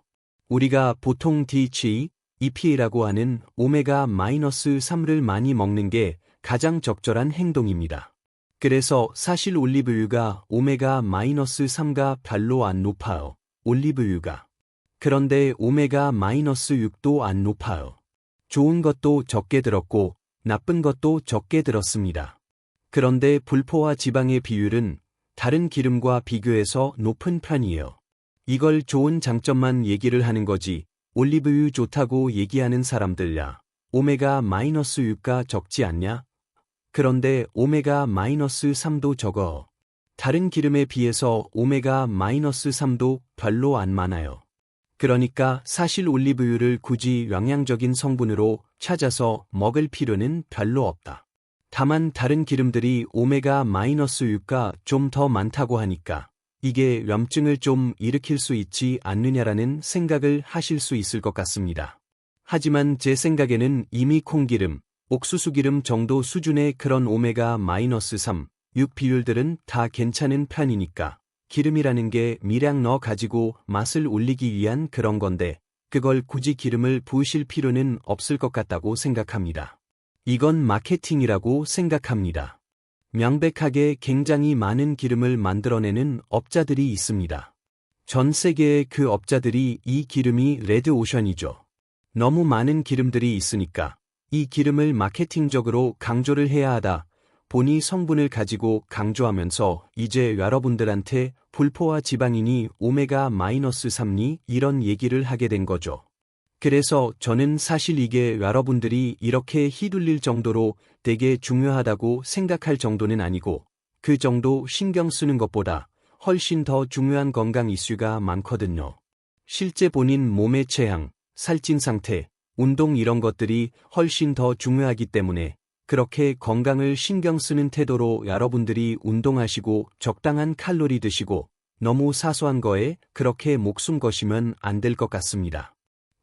우리가 보통 DHA, EPA라고 하는 오메가-3를 많이 먹는 게 가장 적절한 행동입니다. 그래서 사실 올리브유가 오메가-3가 별로 안 높아요. 올리브유가. 그런데 오메가-6도 안 높아요. 좋은 것도 적게 들었고 나쁜 것도 적게 들었습니다. 그런데 불포화 지방의 비율은 다른 기름과 비교해서 높은 편이에요. 이걸 좋은 장점만 얘기를 하는 거지 올리브유 좋다고 얘기하는 사람들야 오메가-6가 적지 않냐? 그런데 오메가-3도 적어. 다른 기름에 비해서 오메가-3도 별로 안 많아요. 그러니까 사실 올리브유를 굳이 영양적인 성분으로 찾아서 먹을 필요는 별로 없다. 다만 다른 기름들이 오메가-6가 좀 더 많다고 하니까 이게 염증을 좀 일으킬 수 있지 않느냐라는 생각을 하실 수 있을 것 같습니다. 하지만 제 생각에는 이미 콩기름, 옥수수기름 정도 수준의 그런 오메가-3, 6 비율들은 다 괜찮은 편이니까 기름이라는 게 미량 넣어 가지고 맛을 올리기 위한 그런 건데 그걸 굳이 기름을 부으실 필요는 없을 것 같다고 생각합니다. 이건 마케팅이라고 생각합니다. 명백하게 굉장히 많은 기름을 만들어내는 업자들이 있습니다. 전 세계의 그 업자들이 이 기름이 레드오션이죠. 너무 많은 기름들이 있으니까 이 기름을 마케팅적으로 강조를 해야 하다 보니 성분을 가지고 강조하면서 이제 여러분들한테 불포화 지방이니 오메가-3니 이런 얘기를 하게 된 거죠. 그래서 저는 사실 이게 여러분들이 이렇게 휘둘릴 정도로 되게 중요하다고 생각할 정도는 아니고 그 정도 신경 쓰는 것보다 훨씬 더 중요한 건강 이슈가 많거든요. 실제 본인 몸의 체형, 살찐 상태, 운동 이런 것들이 훨씬 더 중요하기 때문에 그렇게 건강을 신경 쓰는 태도로 여러분들이 운동하시고 적당한 칼로리 드시고 너무 사소한 거에 그렇게 목숨 거시면 안 될 것 같습니다.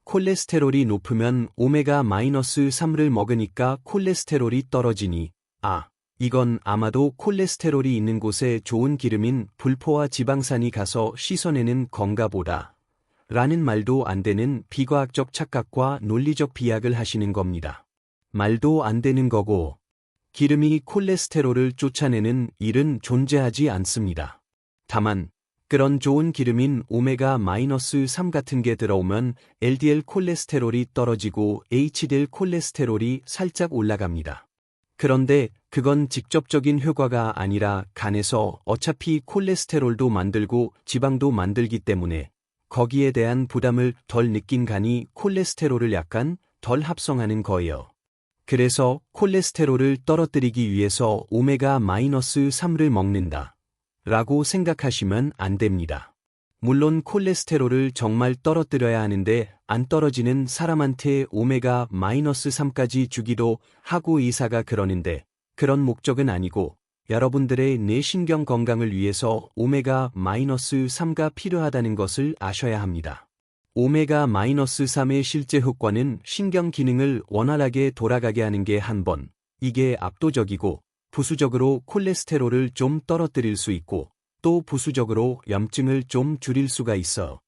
콜레스테롤이 높으면 오메가-3를 먹으니까 콜레스테롤이 떨어지니 이건 아마도 콜레스테롤이 있는 곳에 좋은 기름인 불포화 지방산이 가서 씻어내는 건가 보다 라는 말도 안 되는 비과학적 착각과 논리적 비약을 하시는 겁니다. 말도 안 되는 거고 기름이 콜레스테롤을 쫓아내는 일은 존재하지 않습니다. 다만 그런 좋은 기름인 오메가-3 같은 게 들어오면 LDL 콜레스테롤이 떨어지고 HDL 콜레스테롤이 살짝 올라갑니다. 그런데 그건 직접적인 효과가 아니라 간에서 어차피 콜레스테롤도 만들고 지방도 만들기 때문에 거기에 대한 부담을 덜 느낀 간이 콜레스테롤을 약간 덜 합성하는 거예요. 그래서 콜레스테롤을 떨어뜨리기 위해서 오메가-3를 먹는다 라고 생각하시면 안 됩니다. 물론 콜레스테롤을 정말 떨어뜨려야 하는데 안 떨어지는 사람한테 오메가-3까지 주기도 하고 의사가 그러는데 그런 목적은 아니고 여러분들의 뇌신경 건강을 위해서 오메가-3가 필요하다는 것을 아셔야 합니다. 오메가-3의 실제 효과는 신경 기능을 원활하게 돌아가게 하는 게 한 번, 이게 압도적이고 부수적으로 콜레스테롤을 좀 떨어뜨릴 수 있고 또 부수적으로 염증을 좀 줄일 수가 있어.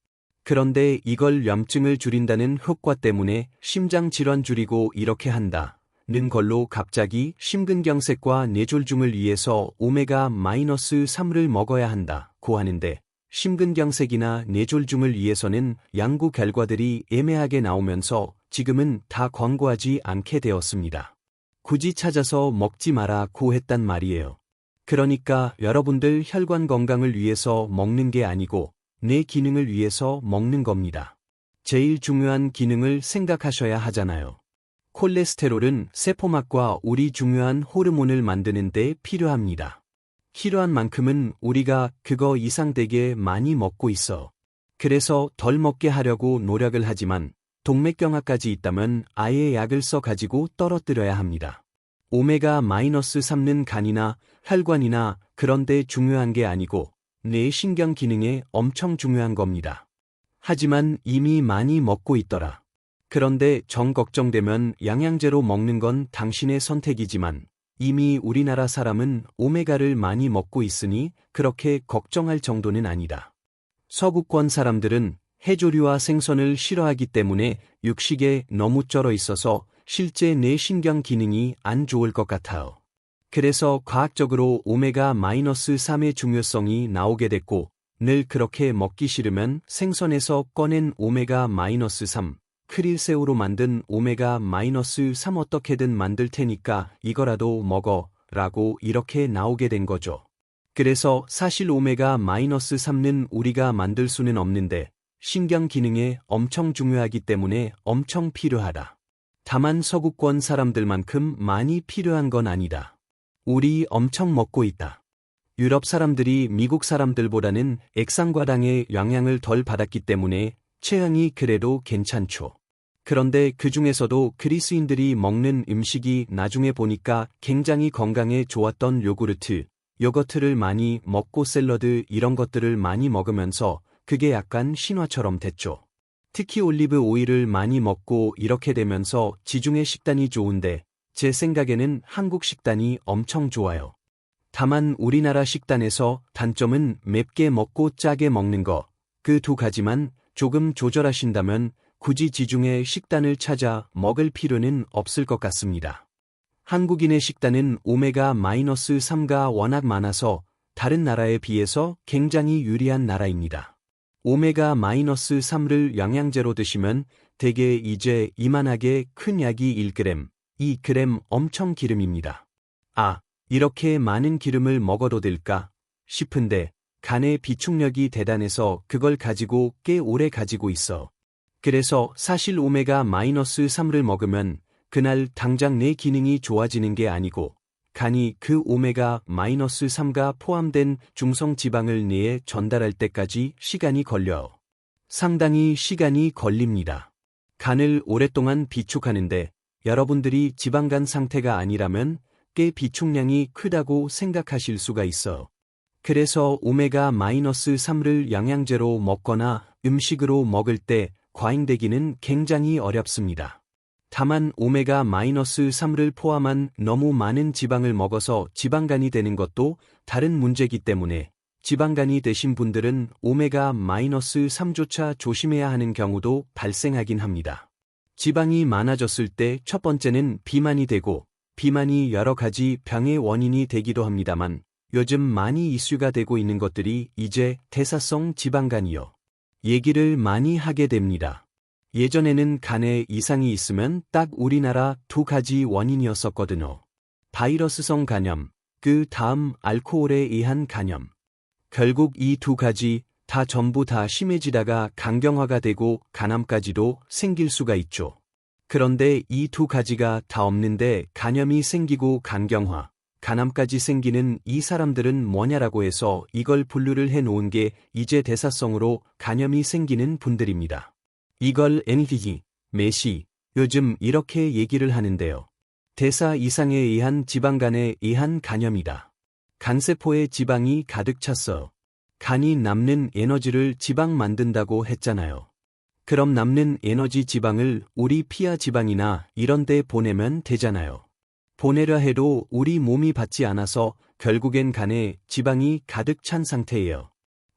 그런데 이걸 염증을 줄인다는 효과 때문에 심장 질환 줄이고 이렇게 한다는 걸로 갑자기 심근경색과 뇌졸중을 위해서 오메가-3를 먹어야 한다고 하는데 심근경색이나 뇌졸중을 위해서는 양구 결과들이 애매하게 나오면서 지금은 다 권고하지 않게 되었습니다. 굳이 찾아서 먹지 마라고 했단 말이에요. 그러니까 여러분들 혈관 건강을 위해서 먹는 게 아니고 뇌 기능을 위해서 먹는 겁니다. 제일 중요한 기능을 생각하셔야 하잖아요. 콜레스테롤은 세포막과 우리 중요한 호르몬을 만드는 데 필요합니다. 필요한 만큼은 우리가 그거 이상 되게 많이 먹고 있어. 그래서 덜 먹게 하려고 노력을 하지만 동맥경화까지 있다면 아예 약을 써 가지고 떨어뜨려야 합니다. 오메가-3는 간이나 혈관이나 그런 데 중요한 게 아니고 뇌 신경 기능에 엄청 중요한 겁니다. 하지만 이미 많이 먹고 있더라. 그런데 정 걱정되면 영양제로 먹는 건 당신의 선택이지만 이미 우리나라 사람은 오메가를 많이 먹고 있으니 그렇게 걱정할 정도는 아니다. 서구권 사람들은 해조류와 생선을 싫어하기 때문에 육식에 너무 쩔어 있어서 실제 뇌 신경 기능이 안 좋을 것 같아요. 그래서 과학적으로 오메가-3의 중요성이 나오게 됐고 늘 그렇게 먹기 싫으면 생선에서 꺼낸 오메가-3, 크릴새우로 만든 오메가-3 어떻게든 만들 테니까 이거라도 먹어 라고 이렇게 나오게 된 거죠. 그래서 사실 오메가-3는 우리가 만들 수는 없는데 신경 기능에 엄청 중요하기 때문에 엄청 필요하다. 다만 서구권 사람들만큼 많이 필요한 건 아니다. 우리 엄청 먹고 있다. 유럽 사람들이 미국 사람들보다는 액상과당의 영향을 덜 받았기 때문에 체형이 그래도 괜찮죠. 그런데 그 중에서도 그리스인들이 먹는 음식이 나중에 보니까 굉장히 건강에 좋았던 요거트를 많이 먹고 샐러드 이런 것들을 많이 먹으면서 그게 약간 신화처럼 됐죠. 특히 올리브 오일을 많이 먹고 이렇게 되면서 지중해 식단이 좋은데 제 생각에는 한국 식단이 엄청 좋아요. 다만 우리나라 식단에서 단점은 맵게 먹고 짜게 먹는 거, 그 두 가지만 조금 조절하신다면 굳이 지중해 식단을 찾아 먹을 필요는 없을 것 같습니다. 한국인의 식단은 오메가-3가 워낙 많아서 다른 나라에 비해서 굉장히 유리한 나라입니다. 오메가-3를 영양제로 드시면 대개 이제 이만하게 큰 약이 1g, 2g 엄청 기름입니다. 아, 이렇게 많은 기름을 먹어도 될까 싶은데 간의 비축력이 대단해서 그걸 가지고 꽤 오래 가지고 있어. 그래서 사실 오메가-3를 먹으면 그날 당장 내 기능이 좋아지는 게 아니고 간이 그 오메가-3가 포함된 중성 지방을 뇌에 전달할 때까지 시간이 걸려요. 상당히 시간이 걸립니다. 간을 오랫동안 비축하는데 여러분들이 지방간 상태가 아니라면 꽤 비축량이 크다고 생각하실 수가 있어. 그래서 오메가-3를 영양제로 먹거나 음식으로 먹을 때 과잉되기는 굉장히 어렵습니다. 다만 오메가-3를 포함한 너무 많은 지방을 먹어서 지방간이 되는 것도 다른 문제이기 때문에 지방간이 되신 분들은 오메가-3조차 조심해야 하는 경우도 발생하긴 합니다. 지방이 많아졌을 때 첫 번째는 비만이 되고 비만이 여러 가지 병의 원인이 되기도 합니다만 요즘 많이 이슈가 되고 있는 것들이 이제 대사성 지방간이요. 얘기를 많이 하게 됩니다. 예전에는 간에 이상이 있으면 딱 우리나라 2가지 원인이었었거든요. 바이러스성 간염, 그 다음 알코올에 의한 간염. 결국 이 2가지 다 전부 다 심해지다가 간경화가 되고 간암까지도 생길 수가 있죠. 그런데 이 2가지가 다 없는데 간염이 생기고 간경화, 간암까지 생기는 이 사람들은 뭐냐라고 해서 이걸 분류를 해놓은 게 이제 대사성으로 간염이 생기는 분들입니다. 이걸 NTG, 메시, 요즘 이렇게 얘기를 하는데요. 대사 이상에 의한 지방간에 의한 간염이다. 간세포에 지방이 가득 찼어. 간이 남는 에너지를 지방 만든다고 했잖아요. 그럼 남는 에너지 지방을 우리 피하 지방이나 이런 데 보내면 되잖아요. 보내려 해도 우리 몸이 받지 않아서 결국엔 간에 지방이 가득 찬 상태예요.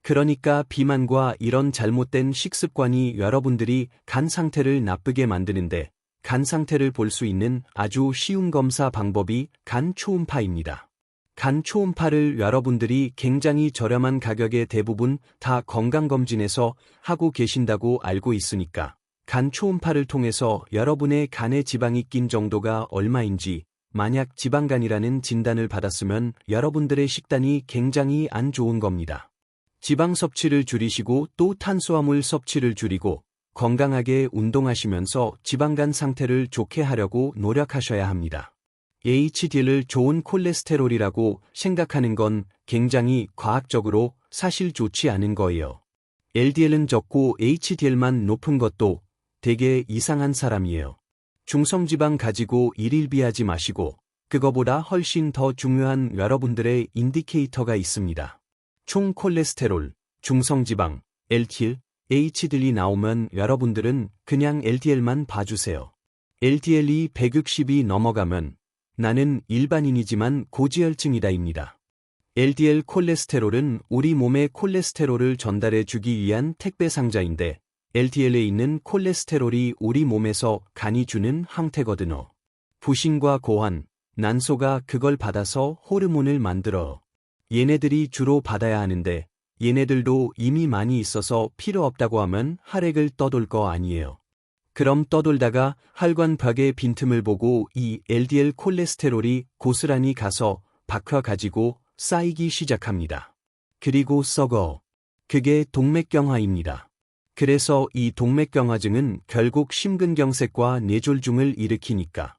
그러니까 비만과 이런 잘못된 식습관이 여러분들이 간 상태를 나쁘게 만드는데 간 상태를 볼 수 있는 아주 쉬운 검사 방법이 간 초음파입니다. 간 초음파를 여러분들이 굉장히 저렴한 가격에 대부분 다 건강검진에서 하고 계신다고 알고 있으니까 간 초음파를 통해서 여러분의 간에 지방이 낀 정도가 얼마인지 만약 지방간이라는 진단을 받았으면 여러분들의 식단이 굉장히 안 좋은 겁니다. 지방 섭취를 줄이시고 또 탄수화물 섭취를 줄이고 건강하게 운동하시면서 지방간 상태를 좋게 하려고 노력하셔야 합니다. HDL을 좋은 콜레스테롤이라고 생각하는 건 굉장히 과학적으로 사실 좋지 않은 거예요. LDL은 적고 HDL만 높은 것도 되게 이상한 사람이에요. 중성지방 가지고 일일비하지 마시고 그거보다 훨씬 더 중요한 여러분들의 인디케이터가 있습니다. 총 콜레스테롤, 중성지방, LDL, HDL이 나오면 여러분들은 그냥 LDL만 봐주세요. LDL이 160이 넘어가면 나는 일반인이지만 고지혈증이다입니다. LDL 콜레스테롤은 우리 몸에 콜레스테롤을 전달해 주기 위한 택배 상자인데 LDL에 있는 콜레스테롤이 우리 몸에서 간이 주는 항태거든요. 부신과 고환, 난소가 그걸 받아서 호르몬을 만들어. 얘네들이 주로 받아야 하는데 얘네들도 이미 많이 있어서 필요 없다고 하면 혈액을 떠돌 거 아니에요. 그럼 떠돌다가 혈관 벽의 빈틈을 보고 이 LDL 콜레스테롤이 고스란히 가서 박혀 가지고 쌓이기 시작합니다. 그리고 썩어. 그게 동맥경화입니다. 그래서 이 동맥경화증은 결국 심근경색과 뇌졸중을 일으키니까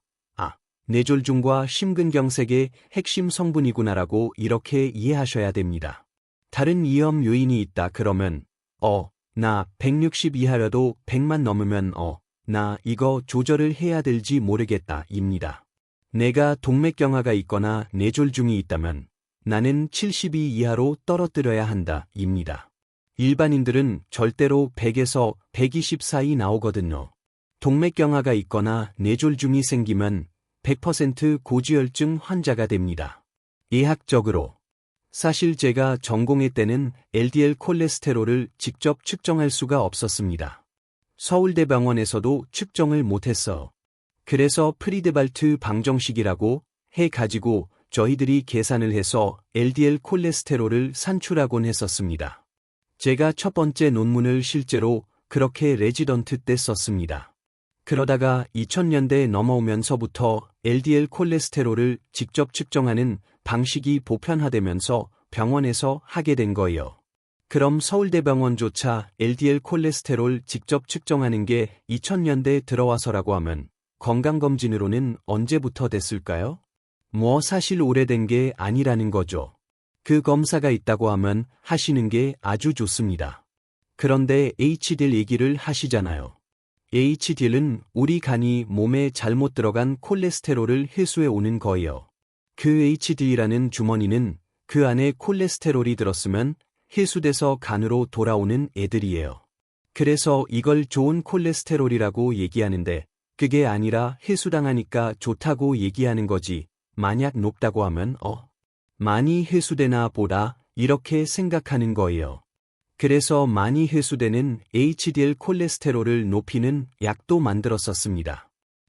뇌졸중과 심근경색의 핵심 성분이구나라고 이렇게 이해하셔야 됩니다. 다른 위험 요인이 있다 그러면 나 160 이하여도 100만 넘으면 나 이거 조절을 해야 될지 모르겠다 입니다. 내가 동맥경화가 있거나 뇌졸중이 있다면 나는 72 이하로 떨어뜨려야 한다 입니다. 일반인들은 절대로 100에서 120 사이 나오거든요. 동맥경화가 있거나 뇌졸중이 생기면 100% 고지혈증 환자가 됩니다. 예학적으로. 사실 제가 전공의 때는 LDL 콜레스테롤을 직접 측정할 수가 없었습니다. 서울대병원에서도 측정을 못했어. 그래서 프리드발트 방정식이라고 해가지고 저희들이 계산을 해서 LDL 콜레스테롤을 산출하곤 했었습니다. 제가 첫 번째 논문을 실제로 그렇게 레지던트 때 썼습니다. 그러다가 2000년대 넘어오면서부터 LDL 콜레스테롤을 직접 측정하는 방식이 보편화되면서 병원에서 하게 된 거예요. 그럼 서울대병원조차 LDL 콜레스테롤 직접 측정하는 게 2000년대 들어와서라고 하면 건강검진으로는 언제부터 됐을까요? 뭐 사실 오래된 게 아니라는 거죠. 그 검사가 있다고 하면 하시는 게 아주 좋습니다. 그런데 HDL 얘기를 하시잖아요. HDL은 우리 간이 몸에 잘못 들어간 콜레스테롤을 회수해 오는 거예요. 그 HDL이라는 주머니는 그 안에 콜레스테롤이 들었으면 회수돼서 간으로 돌아오는 애들이에요. 그래서 이걸 좋은 콜레스테롤이라고 얘기하는데 그게 아니라 회수당하니까 좋다고 얘기하는 거지. 만약 높다고 하면 많이 회수되나 보다 이렇게 생각하는 거예요. 그래서 많이 회수되는 HDL 콜레스테롤을 높이는 약도 만들었었습니다.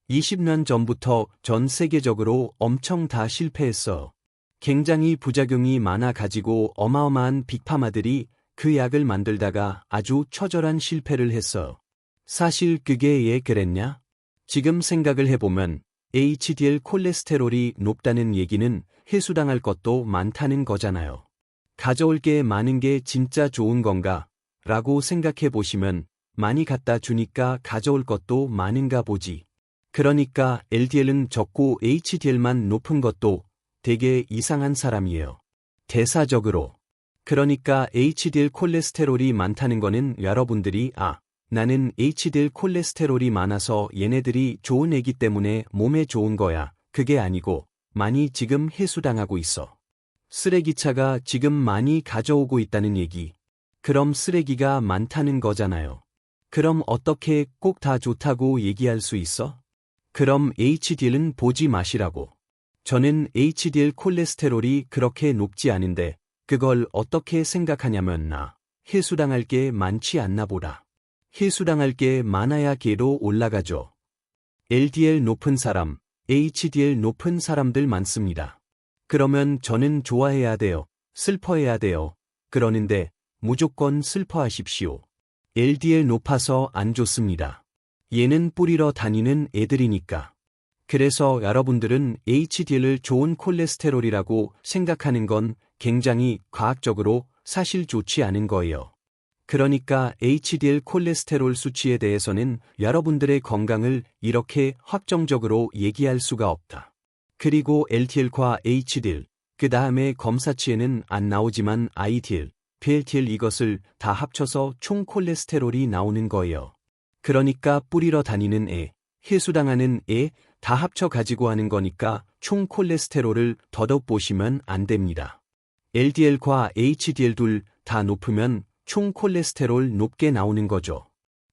20년 전부터 전 세계적으로 엄청 다 실패했어. 굉장히 부작용이 많아 가지고 어마어마한 빅파마들이 그 약을 만들다가 아주 처절한 실패를 했어. 사실 그게 왜 그랬냐? 지금 생각을 해보면 HDL 콜레스테롤이 높다는 얘기는 회수당할 것도 많다는 거잖아요. 가져올 게 많은 게 진짜 좋은 건가? 라고 생각해 보시면 많이 갖다 주니까 가져올 것도 많은가 보지. 그러니까 LDL은 적고 HDL만 높은 것도 되게 이상한 사람이에요. 대사적으로. 그러니까 HDL 콜레스테롤이 많다는 거는 여러분들이 나는 HDL 콜레스테롤이 많아서 얘네들이 좋은 애기 때문에 몸에 좋은 거야. 그게 아니고 많이 지금 회수당하고 있어. 쓰레기차가 지금 많이 가져오고 있다는 얘기. 그럼 쓰레기가 많다는 거잖아요. 그럼 어떻게 꼭 다 좋다고 얘기할 수 있어? 그럼 HDL은 보지 마시라고. 저는 HDL 콜레스테롤이 그렇게 높지 않은데 그걸 어떻게 생각하냐면 회수당할 게 많지 않나 보다. 회수당할 게 많아야 걔로 올라가죠. LDL 높은 사람, HDL 높은 사람들 많습니다. 그러면 저는 좋아해야 돼요. 슬퍼해야 돼요. 그러는데 무조건 슬퍼하십시오. LDL 높아서 안 좋습니다. 얘는 뿌리러 다니는 애들이니까. 그래서 여러분들은 HDL을 좋은 콜레스테롤이라고 생각하는 건 굉장히 과학적으로 사실 좋지 않은 거예요. 그러니까 HDL 콜레스테롤 수치에 대해서는 여러분들의 건강을 이렇게 확정적으로 얘기할 수가 없다. 그리고 LDL과 HDL, 그 다음에 검사치에는 안 나오지만 IDL, VLDL 이것을 다 합쳐서 총 콜레스테롤이 나오는 거예요. 그러니까 뿌리러 다니는 애, 회수당하는 애 다 합쳐 가지고 하는 거니까 총 콜레스테롤을 더덕 보시면 안 됩니다. LDL과 HDL 둘 다 높으면 총 콜레스테롤 높게 나오는 거죠.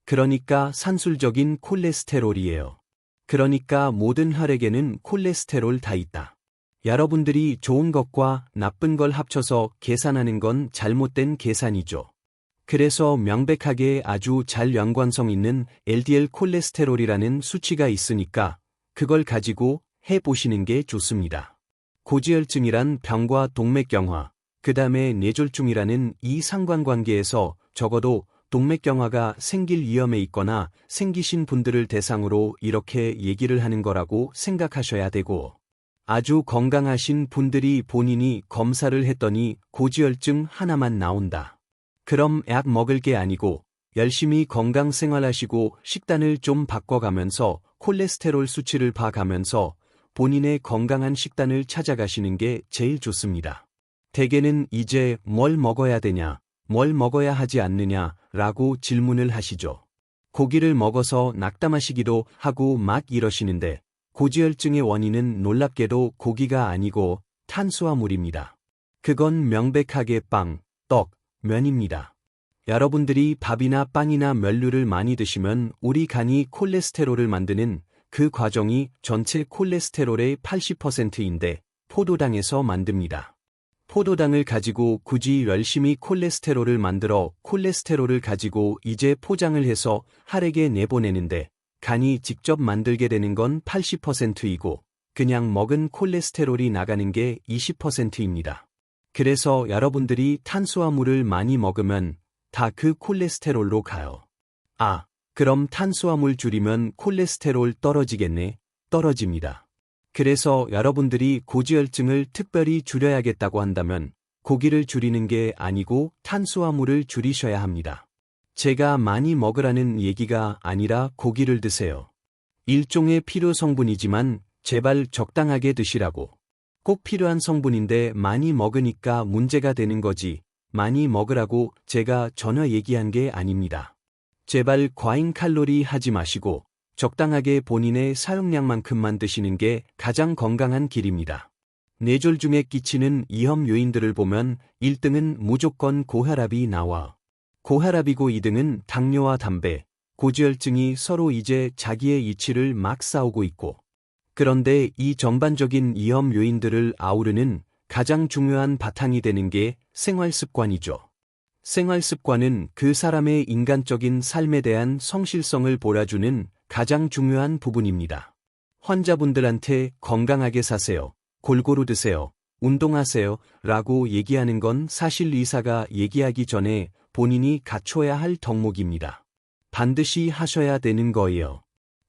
그러니까 산술적인 콜레스테롤이에요. 그러니까 모든 혈액에는 콜레스테롤 다 있다. 여러분들이 좋은 것과 나쁜 걸 합쳐서 계산하는 건 잘못된 계산이죠. 그래서 명백하게 아주 잘 연관성 있는 LDL 콜레스테롤이라는 수치가 있으니까 그걸 가지고 해보시는 게 좋습니다. 고지혈증이란 병과 동맥경화, 그 다음에 뇌졸중이라는 이 상관관계에서 적어도 동맥경화가 생길 위험에 있거나 생기신 분들을 대상으로 이렇게 얘기를 하는 거라고 생각하셔야 되고, 아주 건강하신 분들이 본인이 검사를 했더니 고지혈증 하나만 나온다. 그럼 약 먹을 게 아니고 열심히 건강 생활하시고 식단을 좀 바꿔가면서 콜레스테롤 수치를 봐가면서 본인의 건강한 식단을 찾아가시는 게 제일 좋습니다. 대개는 이제 뭘 먹어야 되냐, 뭘 먹어야 하지 않느냐 라고 질문을 하시죠. 고기를 먹어서 낙담하시기도 하고 막 이러시는데 고지혈증의 원인은 놀랍게도 고기가 아니고 탄수화물입니다. 그건 명백하게 빵, 떡, 면입니다. 여러분들이 밥이나 빵이나 면류를 많이 드시면 우리 간이 콜레스테롤을 만드는 그 과정이 전체 콜레스테롤의 80%인데 포도당에서 만듭니다. 포도당을 가지고 굳이 열심히 콜레스테롤을 만들어 콜레스테롤을 가지고 이제 포장을 해서 혈액에 내보내는데 간이 직접 만들게 되는 건 80%이고 그냥 먹은 콜레스테롤이 나가는 게 20%입니다. 그래서 여러분들이 탄수화물을 많이 먹으면 다 그 콜레스테롤로 가요. 그럼 탄수화물 줄이면 콜레스테롤 떨어지겠네? 떨어집니다. 그래서 여러분들이 고지혈증을 특별히 줄여야겠다고 한다면 고기를 줄이는 게 아니고 탄수화물을 줄이셔야 합니다. 제가 많이 먹으라는 얘기가 아니라 고기를 드세요. 일종의 필요 성분이지만 제발 적당하게 드시라고. 꼭 필요한 성분인데 많이 먹으니까 문제가 되는 거지. 많이 먹으라고 제가 전혀 얘기한 게 아닙니다. 제발 과잉 칼로리 하지 마시고 적당하게 본인의 사용량만큼만 드시는 게 가장 건강한 길입니다. 뇌졸중에 끼치는 위험 요인들을 보면 1등은 무조건 고혈압이 나와. 고혈압이고 2등은 당뇨와 담배, 고지혈증이 서로 이제 자기의 이치를 막 싸우고 있고, 그런데 이 전반적인 위험 요인들을 아우르는 가장 중요한 바탕이 되는 게 생활습관이죠. 생활습관은 그 사람의 인간적인 삶에 대한 성실성을 보여주는 가장 중요한 부분입니다. 환자분들한테 건강하게 사세요, 골고루 드세요, 운동하세요 라고 얘기하는 건 사실 의사가 얘기하기 전에 본인이 갖춰야 할 덕목입니다. 반드시 하셔야 되는 거예요.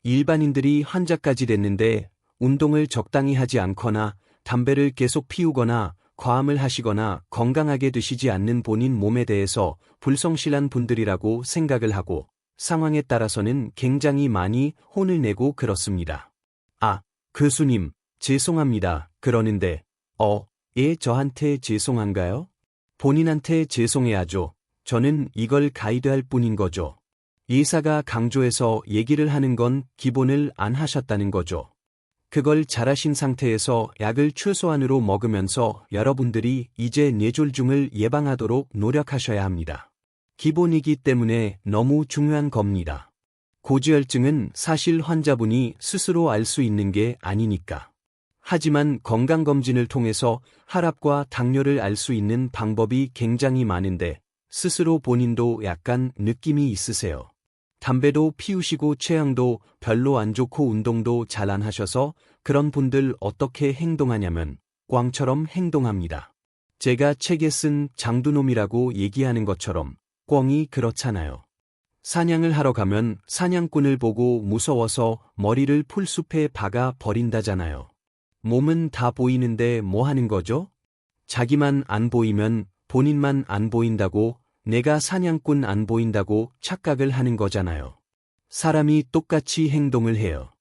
일반인들이 환자까지 됐는데 운동을 적당히 하지 않거나 담배를 계속 피우거나 과음을 하시거나 건강하게 드시지 않는 본인 몸에 대해서 불성실한 분들이라고 생각을 하고 상황에 따라서는 굉장히 많이 혼을 내고 그렇습니다. 아, 교수님, 죄송합니다. 그러는데, 저한테 죄송한가요? 본인한테 죄송해야죠. 저는 이걸 가이드할 뿐인 거죠. 의사가 강조해서 얘기를 하는 건 기본을 안 하셨다는 거죠. 그걸 잘하신 상태에서 약을 최소한으로 먹으면서 여러분들이 이제 뇌졸중을 예방하도록 노력하셔야 합니다. 기본이기 때문에 너무 중요한 겁니다. 고지혈증은 사실 환자분이 스스로 알 수 있는 게 아니니까. 하지만 건강검진을 통해서 혈압과 당뇨를 알 수 있는 방법이 굉장히 많은데 스스로 본인도 약간 느낌이 있으세요. 담배도 피우시고 체형도 별로 안 좋고 운동도 잘 안 하셔서 그런 분들 어떻게 행동하냐면 꽝처럼 행동합니다. 제가 책에 쓴 장두놈이라고 얘기하는 것처럼 꽝이 그렇잖아요. 사냥을 하러 가면 사냥꾼을 보고 무서워서 머리를 풀숲에 박아 버린다잖아요. 몸은 다 보이는데 뭐 하는 거죠? 자기만 안 보이면 본인만 안 보인다고, 내가 사냥꾼 안 보인다고 착각을 하는 거잖아요. 사람이 똑같이 행동을 해요.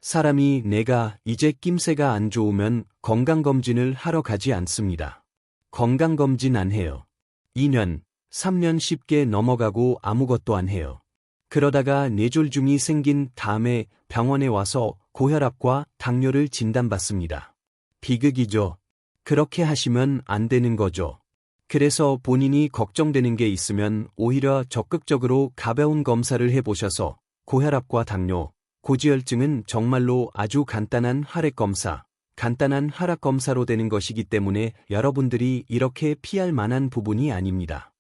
사람이 내가 이제 낌새가 안 좋으면 건강검진을 하러 가지 않습니다. 건강검진 안 해요. 2년, 3년 쉽게 넘어가고 아무것도 안 해요. 그러다가 뇌졸중이 생긴 다음에 병원에 와서 고혈압과 당뇨를 진단받습니다. 비극이죠. 그렇게 하시면 안 되는 거죠. 그래서 본인이 걱정되는 게 있으면 오히려 적극적으로 가벼운 검사를 해보셔서 고혈압과 당뇨, 고지혈증은 정말로 아주 간단한 혈액검사, 간단한 혈압검사로 되는 것이기 때문에 여러분들이 이렇게 피할 만한 부분이 아닙니다.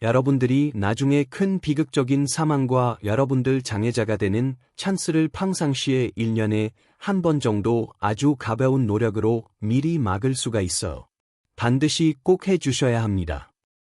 여러분들이 나중에 큰 비극적인 사망과 여러분들 장애자가 되는 찬스를 평상시에 1년에 한 번 정도 아주 가벼운 노력으로 미리 막을 수가 있어요. 반드시 꼭 해주셔야 합니다.